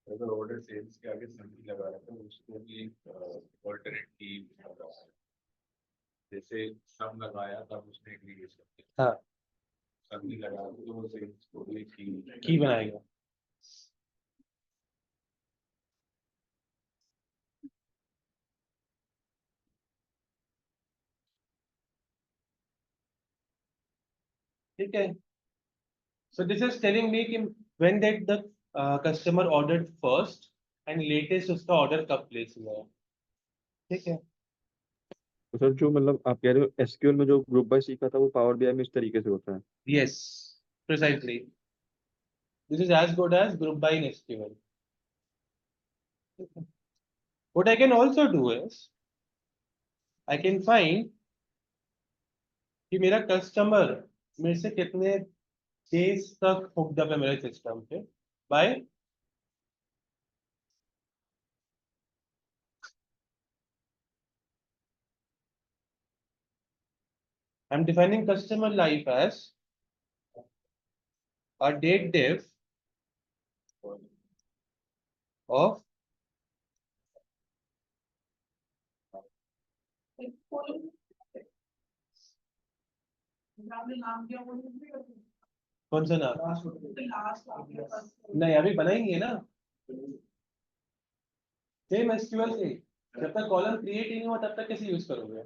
अगर ऑर्डर सेल्स के आगे संधि लगा रहा था उसको भी एक ऑल्टरनेट की लगा, जैसे सम लगाया तब उसने एग्रीगेशन किया। हाँ, संधि लगा तो वो सेल्स को भी की बनाएगा। ठीक है, so this is telling me कि when that the customer ordered first and latest उसका ऑर्डर कब प्लेस हुआ है। ठीक है, तो सर जो मतलब आप कह रहे हो एसक्यूएल में जो ग्रुप बाय सीखा था वो पावर बीआई में इस तरीके से होता है? yes, precisely. This is as good as group by in SQL. What I can also do is I can find कि मेरा कस्टमर मेरे से कितने डेज तक हुक्ड अप है मेरे सिस्टम पे, by I am defining customer life as a date diff of कौन सा नाम? नहीं, अभी बनाएंगे ना सेम एसक्यूएल से। जब तक कॉलम क्रिएट ही नहीं हुआ तब तक कैसे यूज करोगे?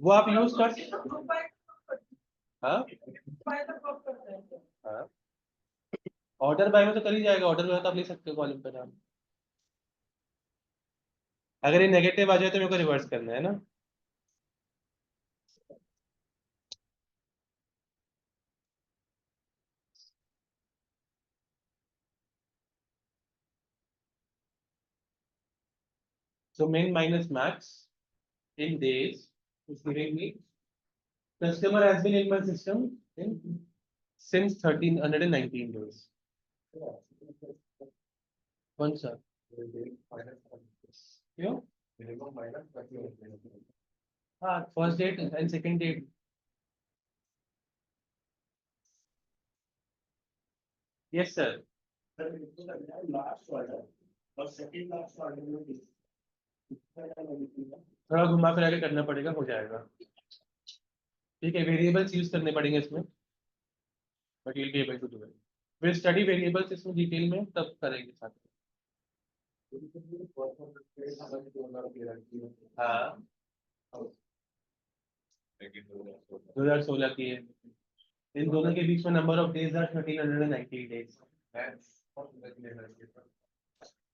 वो आप यूज कर। हाँ हाँ, ऑर्डर बाय में तो कर ही जाएगा, ऑर्डर बाय तो आप ले सकते हो कॉलम पे नाम। अगर ये नेगेटिव आ जाए तो मेरे को रिवर्स करना है ना। So min minus max in days is giving me customer has been in my system since 1319 days. कौन सा? क्यों? हाँ, first date and second date. Yes sir. Last order और सेकंड लास्ट ऑर्डर में थोड़ा घुमा फिरा के करना पड़ेगा, हो जाएगा। ठीक है, वेरिएबल्स यूज करने पड़ेंगे इसमें, but you'll be able to do it. We'll study variables इसमें डिटेल में, तब करेंगे साथ में। हाँ लेकिन 2016 की है। इन दोनों के बीच में number of days are 1390 days.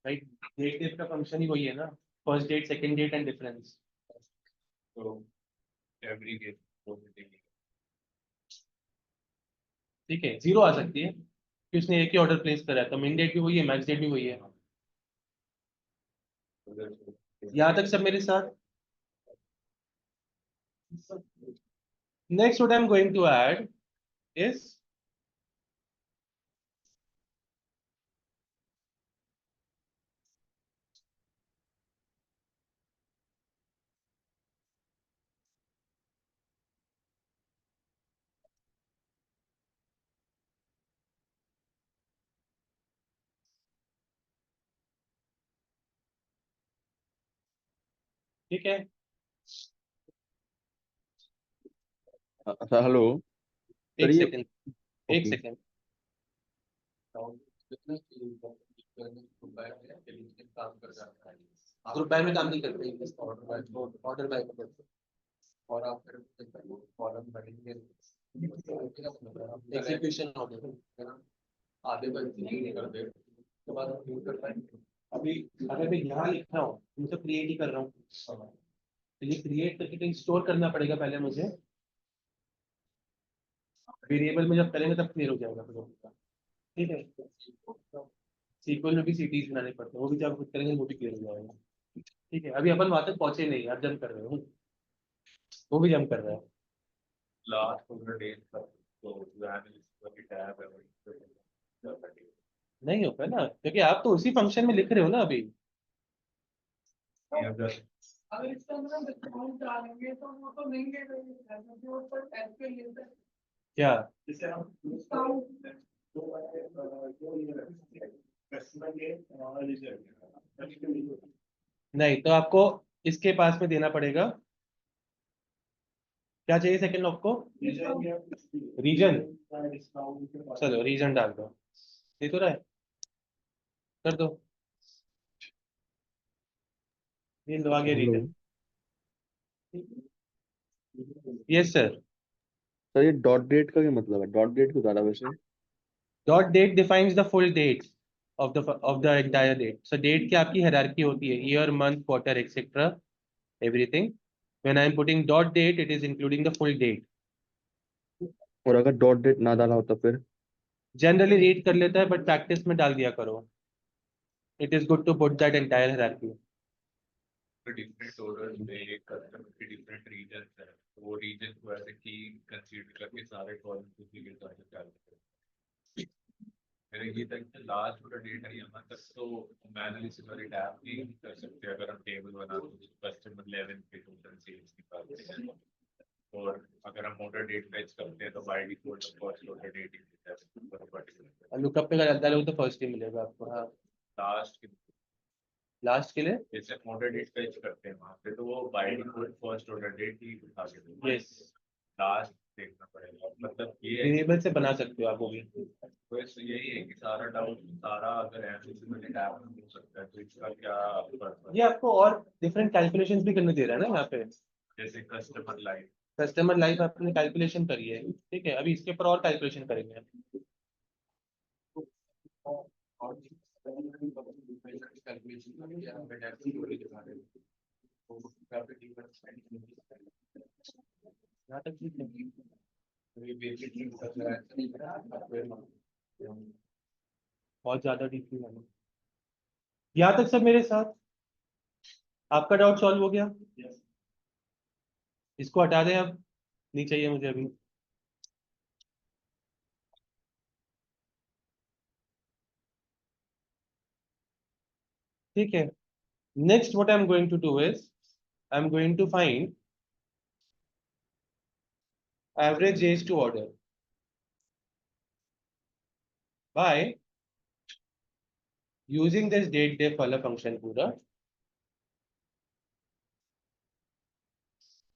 Right, date date का फंक्शन ही वही है ना, first date, second date and difference. तो एवरी गेट ठीक है, जीरो आ सकती है कि उसने एक ही ऑर्डर प्लेस करा है, तो मिन डेट भी वही है, मैक्स डेट भी वही है। यहाँ तक सब मेरे साथ। Next what I am going to add is ठीक है। अच्छा हेलो सर एक ये सेकंड, एक ओके सेकंड। ग्रुप बाय में काम नहीं करते, ऑर्डर बाय में करते। और आप फिर कॉलम बनेंगे एग्जीक्यूशन ऑर्डर आधे बच्चे नहीं करते उसके बाद हम यूज कर पाएंगे। अभी अगर मैं यहाँ लिख रहा हूँ, मैं तो क्रिएट ही कर रहा हूँ, तो ये क्रिएट करके कहीं स्टोर करना पड़ेगा पहले मुझे। वेरिएबल में जब करेंगे तब क्लियर हो जाएगा फिर उसका। ठीक है, सीक्वल में भी सीटीज बनाने पड़ते हैं, वो भी जब खुद करेंगे वो भी क्लियर हो जाएगा। ठीक है, अभी अपन वहां तक पहुंचे नहीं, आप जंप कर रहे हो, वो भी जंप कर रहा है। लास्ट 100 डेज तक तो एनालिसिस की टैब है नहीं होगा ना, क्योंकि आप तो उसी फंक्शन में लिख रहे हो ना अभी। अगर अगर इसका मतलब डिस्काउंट डालेंगे तो वो तो नहीं दे रहे हैं, क्योंकि वो पर टैग पे लेते हैं क्या जैसे हम डिस्काउंट। कस्टमर के रिजल्ट नहीं, तो आपको इसके पास में देना पड़ेगा। क्या चाहिए सेकंड आपको? रीजन। चलो रीजन डाल दो, ये तो रहा है, कर दो, ये लो आ गया hello region. Yes sir. Sir ये डॉट डेट का क्या मतलब है डॉट डेट को ज्यादा वैसे dot date defines the full date of the entire date. So date की आपकी हायरार्की होती है, year, month, quarter, etcetera, everything. When I am putting dot date, it is including the full date. और अगर dot date ना डाला होता फिर जनरली रीड कर लेता है, बट प्रैक्टिस में डाल दिया करो। It is good to put that entire hierarchy. Different order में एक कस्टमर के डिफरेंट रीजन है, तो वो रीजन को ऐसे की कंसीडर करके सारे कॉलम उसी के साथ डालते हैं। मेरे ये तक लास्ट वाला डेट है यहाँ तक तो एनालिसिस वाली टैब नहीं कर सकते। अगर हम टेबल बना तो कस्टमर 11 के टोटल सेल्स निकालते हैं, और अगर हम ऑर्डर डेट फेच करते हैं तो by default first order date ही मिलता है पर्टिकुलर। लुकअप पे अगर डालोगे तो फर्स्ट ही मिलेगा आपको। हाँ, लास्ट के लिए जैसे ऑर्डर डेट फेच करते हैं वहाँ पे तो वो by default first order date ही उठा के देंगे। यस, लास्ट देखना पड़ेगा, मतलब ये है वेरिएबल से बना सकते हो आप वो भी। बस यही है कि सारा डाउट सारा अगर एनालिसिस में टैब में हो सकता है तो इसका क्या purpose ये आपको और डिफरेंट कैलकुलेशंस भी करने दे रहा है ना यहाँ पे। है? जैसे कस्टमर लाइफ कस्टमर लाइफ आपने कैलकुलेशन करी है, ठीक है, अभी इसके ऊपर और कैलकुलेशन करेंगे। यहाँ तक ठीक है। बहुत ज्यादा डीपली है। यहाँ तक सब मेरे साथ। आपका डाउट सॉल्व हो गया? इसको हटा दें अब, नहीं चाहिए मुझे अभी। ठीक है, next what I am going to do is I am going to find average age to order by using this date diff वाला फंक्शन पूरा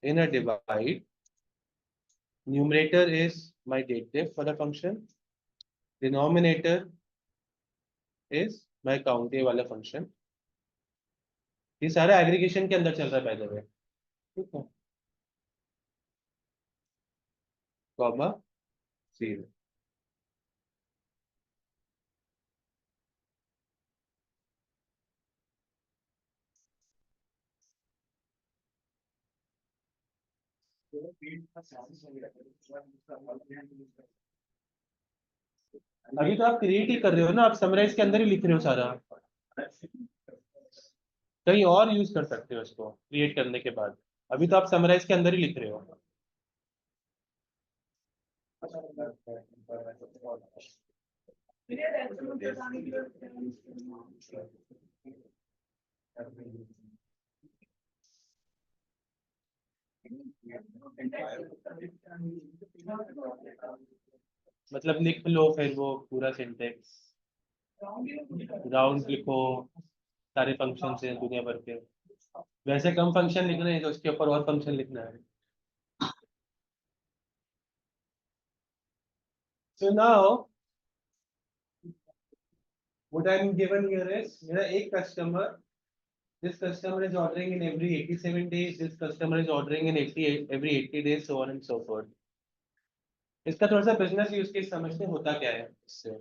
in a divide. Numerator is my date def वाला function, denominator is my count a वाला function. ये सारा aggregation के अंदर चल रहा है बाय द वे, ठीक है, कॉमा जीरो। अभी तो आप क्रिएट ही कर रहे हो ना, आप समराइज के अंदर ही लिख रहे हो सारा, कहीं और यूज कर सकते हो इसको क्रिएट करने के बाद, अभी तो आप समराइज के अंदर ही लिख रहे हो। मतलब लिख लो फिर वो पूरा सिंटेक्स, राउंड लिखो, सारे फंक्शन हैं दुनिया भर के, वैसे कम फंक्शन लिखने हैं तो उसके ऊपर और फंक्शन लिखना है। So now what I'm given here is मेरा एक customer, this customer is ordering in every 87 days, this customer is ordering in every 80 days, so on and so forth। इसका थोड़ा सा बिजनेस यूज केस समझते हैं होता क्या है इससे।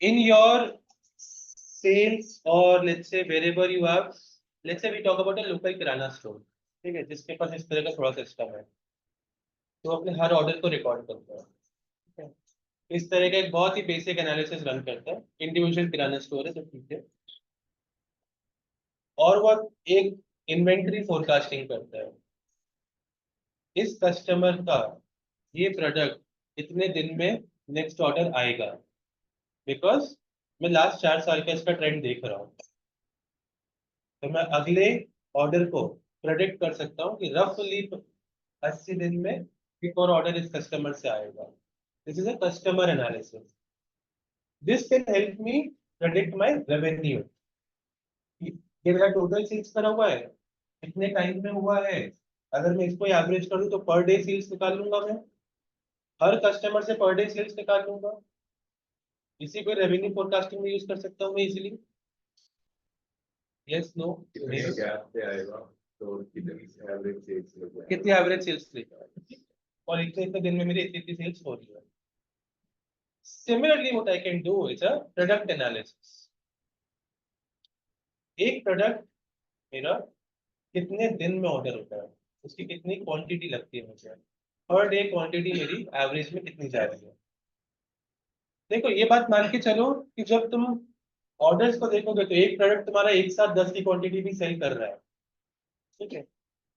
In your sales or let's say wherever you have, let's say we talk about a local kirana store, ठीक है, जिसके पास इस तरह का थोड़ा सिस्टम है, तो अपने हर ऑर्डर को रिकॉर्ड करता है, ठीक है? इस तरह का एक बहुत ही बेसिक एनालिसिस रन करता है, इंडिविजुअल किराना स्टोर है तो ठीक है, और वह एक इन्वेंट्री फोरकास्टिंग करता है, इस कस्टमर का ये प्रोडक्ट इतने दिन में नेक्स्ट ऑर्डर आएगा, बिकॉज मैं लास्ट 4 साल का इसका ट्रेंड देख रहा हूँ, तो मैं अगले ऑर्डर को प्रेडिक्ट कर सकता हूँ कि रफली 80 दिन में एक और ऑर्डर इस कस्टमर से आएगा। This is a customer analysis, this can help me predict my revenue, ये मेरा टोटल सेल्स करा हुआ है, कितने टाइम में हुआ है, अगर मैं इसको एवरेज करूँ तो पर डे सेल्स निकाल लूंगा, मैं हर कस्टमर से पर डे सेल्स निकाल लूंगा, इसी को रेवेन्यू फोरकास्टिंग में यूज कर सकता हूँ मैं इजीली। यस नो गैप पे आएगा तो कितनी एवरेज सेल्स लेगा, और इतने इतने दिन में मेरी इतनी इतनी सेल्स हो रही है। Similarly, what I can do is a product analysis। एक प्रोडक्ट मेरा कितने दिन में ऑर्डर होता है, उसकी कितनी क्वांटिटी लगती है मुझे, पर डे क्वांटिटी मेरी एवरेज में कितनी जा रही है। देखो ये बात मान के चलो कि जब तुम ऑर्डर्स को देखोगे तो एक प्रोडक्ट तुम्हारा एक साथ 10 की क्वांटिटी भी सेल कर रहा है, ठीक है,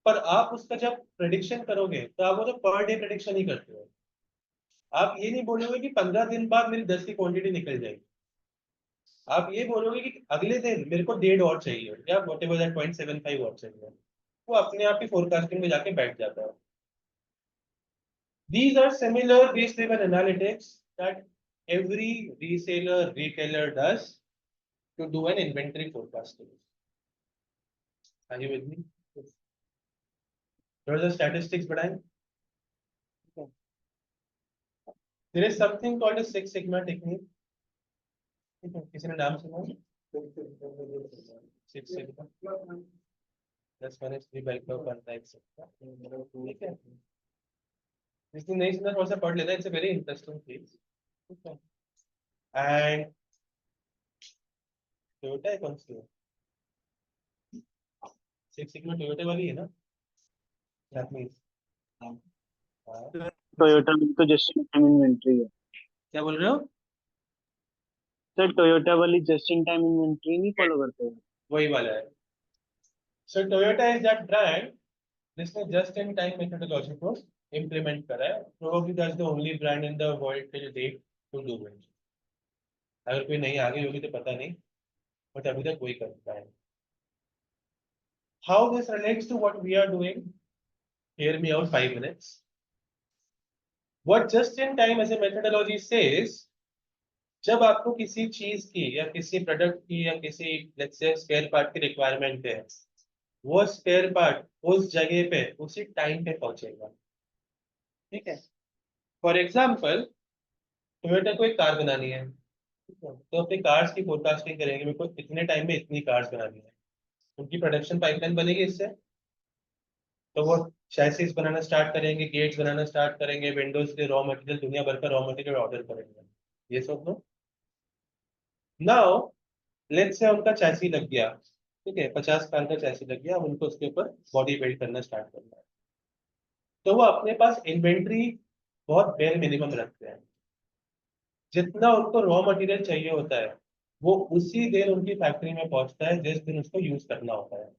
पर आप उसका जब प्रेडिक्शन करोगे तो आप वो तो पर डे प्रेडिक्शन ही करते हो, आप ये नहीं बोलोगे कि 15 दिन बाद मेरी 10 की क्वांटिटी निकल जाएगी, आप ये बोलोगे कि अगले दिन मेरे को 1.5 और चाहिए या व्हाटएवर दैट 0.75 और चाहिए, वो अपने आप ही फोरकास्टिंग में जाके बैठ जाता है। These are similar base level analytics that every retailer does to do an inventory forecasting। Are you with me? There is a statistics बढ़ाएं। There is something called a Six Sigma technique। ठीक है, किसी ने नाम सुना? Six Sigma। That's one is 3 by 12 1 type Sigma। ठीक है, जिसने नहीं सुना थोड़ा सा पढ़ लेना, it's a very interesting thing, ठीक है। एंड टोयोटा है कौन सी है? सिक्स सिग्मा टोयोटा वाली है ना, दैट मींस टोयोटा में तो जस्ट इन टाइम इन्वेंट्री है क्या बोल रहे हो? सर, टोयोटा वाली जस्ट इन टाइम इन्वेंट्री नहीं फॉलो करते हैं। वही वाला है। So Toyota is that brand जिसने जस्ट इन टाइम मेथोडोलॉजी को इम्प्लीमेंट करा है, probably that's the only brand in the world till date to do it. अगर कोई नहीं आ गई होगी तो पता नहीं, बट अभी तक वही करता है। How this relates to what we are doing, hear me out 5 minutes। What just in time as a methodology says, जब आपको किसी चीज की या किसी प्रोडक्ट की या किसी लेट्स से स्पेयर पार्ट की रिक्वायरमेंट है, वो स्पेयर पार्ट उस जगह पे उसी टाइम पे पहुंचेगा, ठीक है। फॉर एग्जांपल टोयोटा को एक कार बनानी है, तो अपने कार्स की फोरकास्टिंग करेंगे, मेरे को इतने टाइम में इतनी कार्स बनानी है, उनकी प्रोडक्शन पाइपलाइन बनेगी इससे। तो वो चैसिस बनाना स्टार्ट करेंगे, गेट्स बनाना स्टार्ट करेंगे, विंडोज के रॉ मटेरियल, दुनिया भर का रॉ मटेरियल ऑर्डर करेंगे, ये सब नो। नाउ लेट्स से उनका चैसी लग गया, ठीक है, 50 कार का चैसी लग गया, अब उनको उसके ऊपर बॉडी बिल्ड करना स्टार्ट करना है। तो वो अपने पास इन्वेंट्री बहुत बेयर मिनिमम रखते हैं, जितना उनको रॉ मटेरियल चाहिए होता है वो उसी दिन उनकी फैक्ट्री में पहुंचता है जिस दिन उसको यूज करना होता है।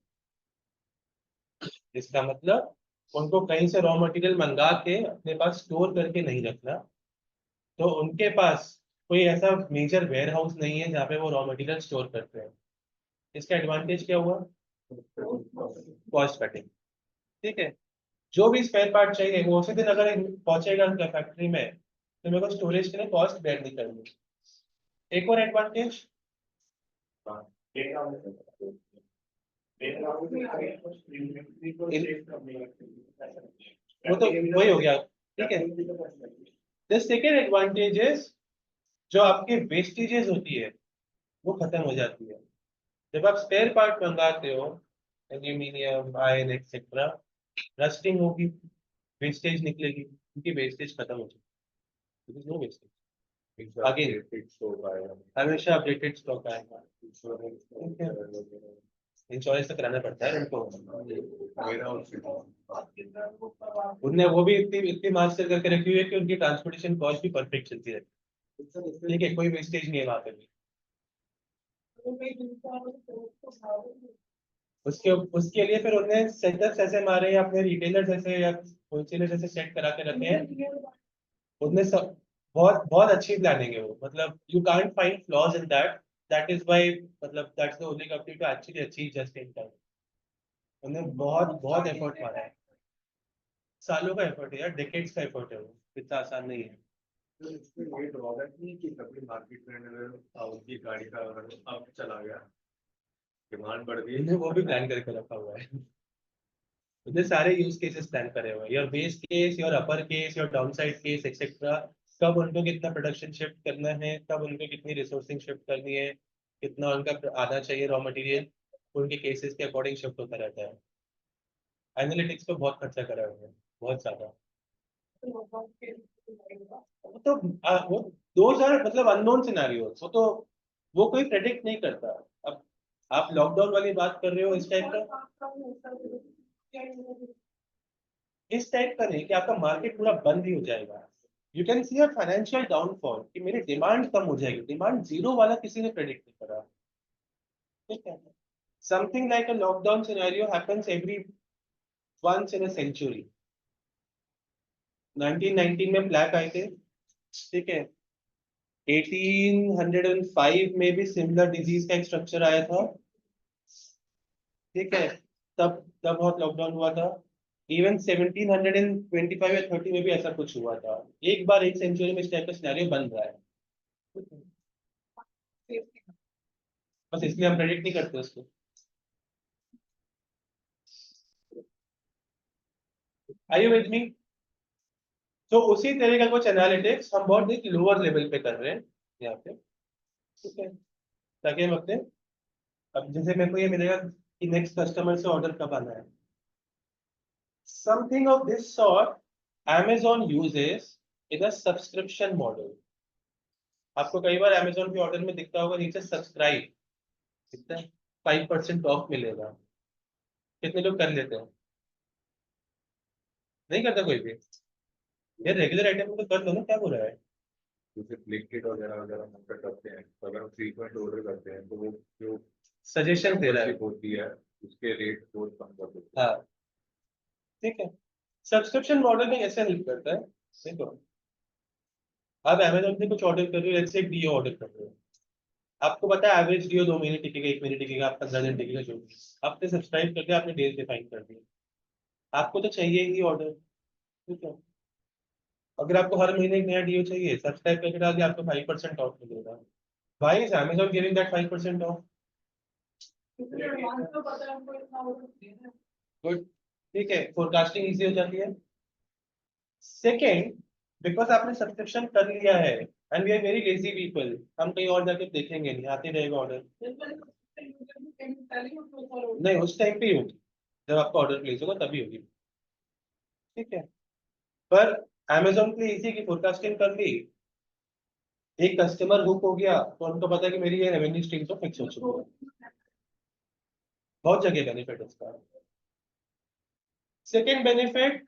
इसका मतलब उनको कहीं से रॉ मटेरियल मंगा के अपने पास स्टोर करके नहीं रखना। तो उनके पास कोई ऐसा मेजर वेयर हाउस नहीं है जहाँ पे वो रॉ मटेरियल स्टोर करते हैं। इसका एडवांटेज क्या हुआ? Cost cutting. ठीक है, जो भी स्पेयर पार्ट चाहिए वो उसी दिन अगर पहुंचेगा उनका फैक्ट्री में, तो मेरे को स्टोरेज के लिए कॉस्ट बेयर नहीं करनी। एक और एडवांटेज, वो तो वही हो गया, ठीक है। द सेकेंड एडवांटेज इज, जो आपकी वेस्टेजेस होती है वो खत्म हो जाती है। जब आप स्पेयर पार्ट मंगाते हो, एल्यूमिनियम, आयरन एक्सेट्रा, रस्टिंग होगी, वेस्टेज निकलेगी, उनकी वेस्टेज खत्म हो जाएगी, नो वेस्टेज। आगे हमेशा अपडेटेड स्टॉक आएगा। इंश्योरेंस तो कराना पड़ता है उनको, उनने वो भी इतनी इतनी मास्टर करके रखी हुई है कि उनकी ट्रांसपोर्टेशन कॉस्ट भी परफेक्ट चलती है, ठीक है, कोई वेस्टेज नहीं है वहां पे भी। उसके लिए फिर उन्हें सेटअप्स ऐसे मारे हैं अपने रिटेलर्स ऐसे या होलसेलर्स ऐसे सेट करा के रखे हैं, उनमें सब बहुत बहुत अच्छी प्लानिंग है वो, मतलब you can't find flaws in that, that is why, मतलब that's the only company to actually achieve just in time. उन्हें बहुत बहुत एफर्ट मारा है, सालों का एफर्ट है यार, डेकेड्स का एफर्ट है, वो इतना आसान नहीं है। तो इसमें वही ड्रॉबैक नहीं कि कभी मार्केट में अगर उनकी गाड़ी का अगर अब चला गया, डिमांड बढ़ गई, उन्हें वो भी प्लान करके रखा हुआ है, उन्हें सारे यूज केसेस प्लान करे हुए हैं, your base case, your upper case, your down side case etcetera, कब उनको कितना प्रोडक्शन शिफ्ट करना है, कब उनको कितनी रिसोर्सिंग शिफ्ट करनी है, कितना उनका आना चाहिए रॉ मटेरियल, उनके केसेस के अकॉर्डिंग शिफ्ट होता रहता है। एनालिटिक्स पे बहुत खर्चा करा हुआ है, बहुत ज्यादा। तो वो दो चार मतलब अननोन सिनेरियो, वो तो वो कोई प्रेडिक्ट नहीं करता। अब आप लॉकडाउन वाली बात कर रहे हो, इस टाइप का, इस टाइप का नहीं कि आपका मार्केट पूरा बंद ही हो जाएगा। You can see a financial downfall कि मेरी डिमांड कम हो जाएगी, डिमांड जीरो वाला किसी ने प्रेडिक्ट नहीं करा, ठीक है। Something like a lockdown scenario happens every once in a century. 1919 में ब्लैक आए थे, ठीक है, 1805 में भी सिमिलर डिजीज का एक स्ट्रक्चर आया था, ठीक है, तब तब बहुत लॉकडाउन हुआ था। इवन 1725 या 30 में भी ऐसा कुछ हुआ था। एक बार एक सेंचुरी में इस टाइप का सिनेरियो बन रहा है, बस इसलिए हम प्रेडिक्ट नहीं करते उसको। Are you with me? तो उसी तरह का कुछ एनालिटिक्स हम बहुत एक लोअर लेवल पे कर रहे हैं यहाँ पे, ठीक है, ताकि हम अपने, अब जैसे मेरे को ये मिलेगा कि नेक्स्ट कस्टमर से ऑर्डर कब आना है, something of this sort Amazon uses in a subscription model। आपको कई बार Amazon के ऑर्डर में दिखता होगा नीचे सब्सक्राइब, कितना 5% ऑफ मिलेगा, कितने लोग कर लेते हैं? नहीं करता कोई भी यार, रेगुलर आइटम तो कर लो ना, क्या हो रहा है? जैसे ब्लिंकिट वगैरह वगैरह हम पे करते हैं, तो अगर हम फ्रीक्वेंट ऑर्डर करते हैं तो वो जो सजेशन दे रहा है, membership होती है उसके रेट बहुत कम कर देते हाँ, ठीक है। सब्सक्रिप्शन मॉडल में कैसे हेल्प करता है, देखो, आप Amazon से कुछ ऑर्डर कर रहे हो, लेट्स से एक डीओ ऑर्डर कर रहे हो, आपको पता है एवरेज डीओ 2 महीने टिकेगा, 1 महीने टिकेगा, आप 15 दिन टिकेगा, जो भी। आपने सब्सक्राइब कर दिया, आपने डेज डिफाइन कर दिया, आपको तो चाहिए ही ऑर्डर, ठीक है। अगर आपको हर महीने एक नया डीओ चाहिए, सब्सक्राइब करके डाल दिया, आपको 5% ऑफ मिलेगा। Why is Amazon giving that 5% off? Good, ठीक है, फोरकास्टिंग इजी हो जाती है। सेकेंड, बिकॉज आपने सब्सक्रिप्शन कर लिया है and we are very lazy people, हम कहीं और जाके देखेंगे नहीं, आते रहेगा ऑर्डर। नहीं, उस टाइम पे ही होगी, जब आपका ऑर्डर प्लेस होगा तभी होगी, ठीक है। पर Amazon के लिए इसी की फोरकास्टिंग कर ली, एक कस्टमर हुक हो गया तो उनको पता है कि मेरी ये रेवेन्यू स्ट्रीम तो फिक्स हो चुकी है। बहुत जगह बेनिफिट इसका। सेकेंड बेनिफिट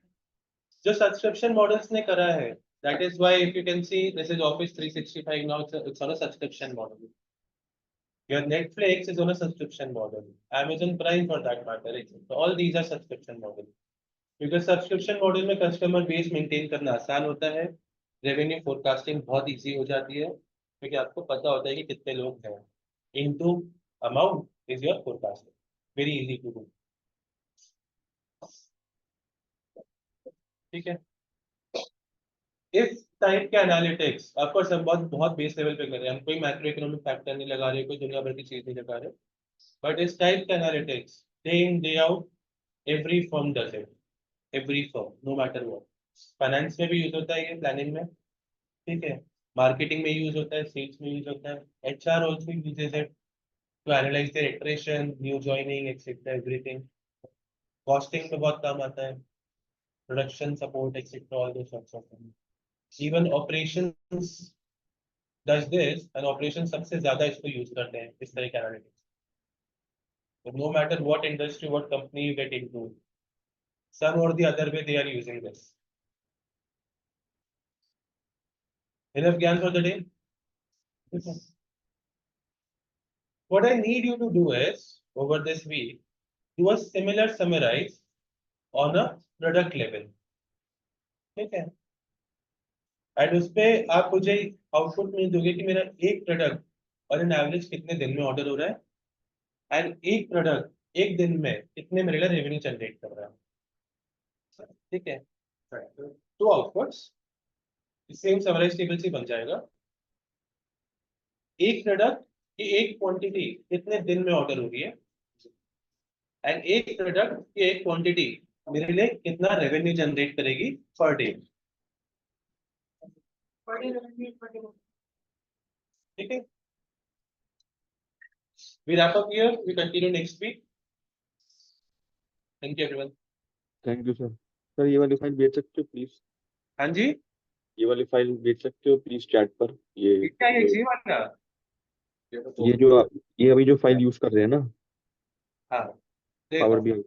जो सब्सक्रिप्शन मॉडल्स ने करा है, that is why if you can see this is office 365 now, it's on a subscription model. Your Netflix is on a subscription model. Amazon Prime for that matter. All these are subscription model. क्योंकि subscription model में customer base maintain करना आसान होता है, revenue forecasting बहुत easy हो जाती है, क्योंकि आपको पता होता है कि कितने लोग हैं, into amount is your forecasting, very easy to do, ठीक है। इस टाइप के एनालिटिक्स ऑफकोर्स हम बहुत बहुत बेस लेवल पे कर रहे हैं, हम कोई मैक्रो इकोनॉमिक फैक्टर नहीं लगा रहे, कोई दुनिया भर की चीज नहीं लगा रहे, बट इस टाइप के analytics day in day out every firm does it, every firm no matter what. Finance में भी यूज होता है ये, प्लानिंग में, ठीक है, मार्केटिंग में यूज होता है, सेल्स में यूज होता है, HR also uses it to analyze their attrition, new joining etcetera everything. Costing में बहुत काम आता है, production support etcetera, all those sorts of things. Even operations does this, and operation सबसे ज्यादा इसको यूज करते हैं इस तरह के analytics. No matter what industry what company you get into, some or the other way they are using this. Enough gyan for the day? What I need you to do is, over this week, do a similar summarize on a product level. ठीक है, and उस पे आप मुझे output में दोगे कि मेरा एक प्रोडक्ट और इन एवरेज कितने दिन में ऑर्डर हो रहा है, एंड एक प्रोडक्ट एक दिन में कितने मेरे लिए रेवेन्यू जनरेट कर रहा है, ठीक है। तो आउटपुट्स सेम समराइज टेबल से बन जाएगा, एक प्रोडक्ट की एक क्वांटिटी कितने दिन में ऑर्डर हो रही है, एंड एक प्रोडक्ट की एक क्वांटिटी मेरे लिए कितना रेवेन्यू जनरेट करेगी पर डे, ठीक है। We wrap up here, we continue next week. Thank you everyone. Thank you sir. Sir ये वाली फाइल भेज सकते हो प्लीज? हाँ जी, ये वाली फाइल भेज सकते हो प्लीज चैट पर? ये क्या ये जो जी वाला? ये जो ये अभी जो फाइल यूज कर रहे हैं ना, हाँ, पावर देखो बीआई।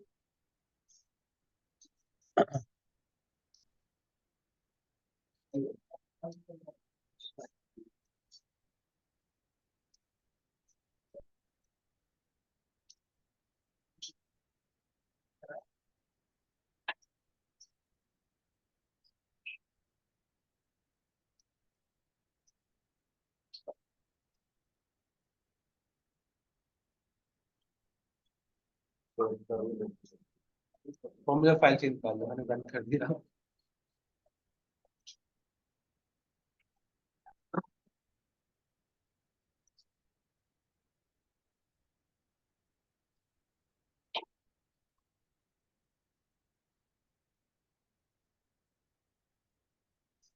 फॉर्मूला फाइल से निकाल लो, मैंने बंद कर दिया।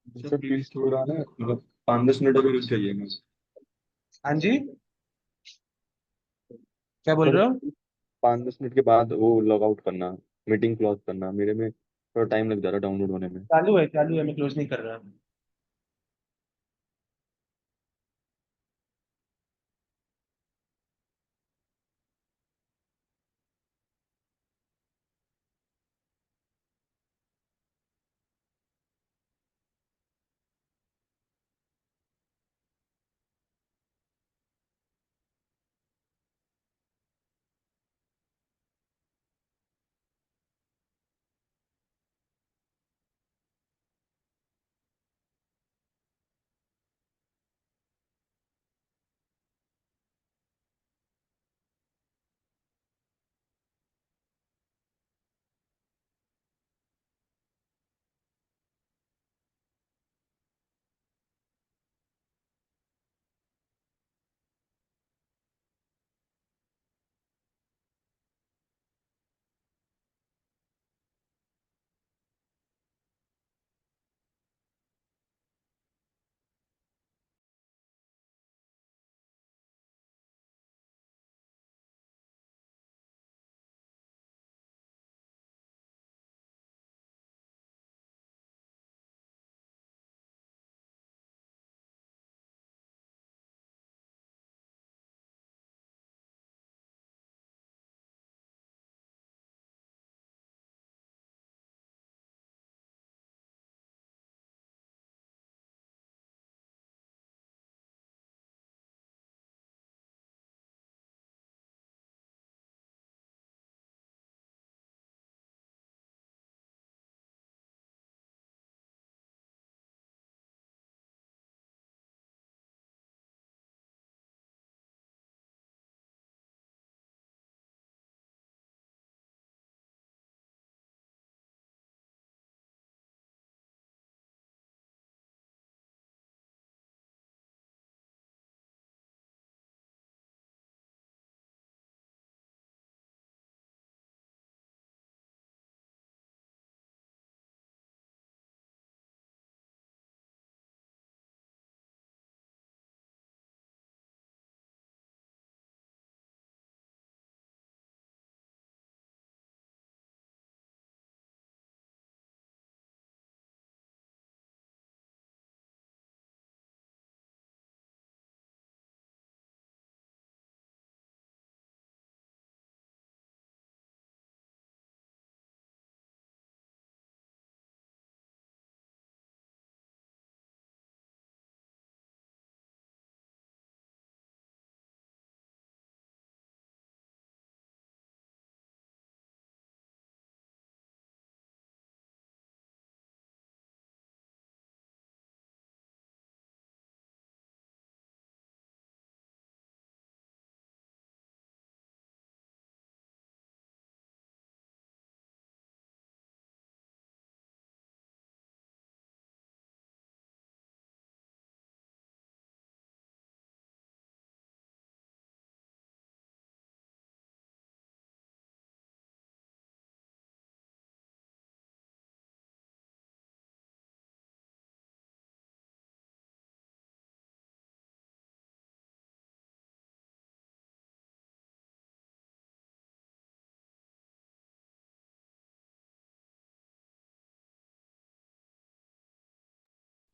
सर प्लीज थोड़ा ना मतलब 5-10 मिनट अगर रुक जाइए मैं। हाँ जी, क्या बोल सर रहे हो? 5-10 मिनट के बाद वो लॉग आउट करना, मीटिंग क्लोज करना, मेरे में थोड़ा टाइम लग जा रहा है डाउनलोड होने में। चालू है, मैं क्लोज नहीं कर रहा।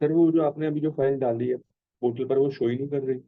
सर वो जो आपने अभी जो फाइल डाली है पोर्टल पर वो शो ही नहीं कर रही।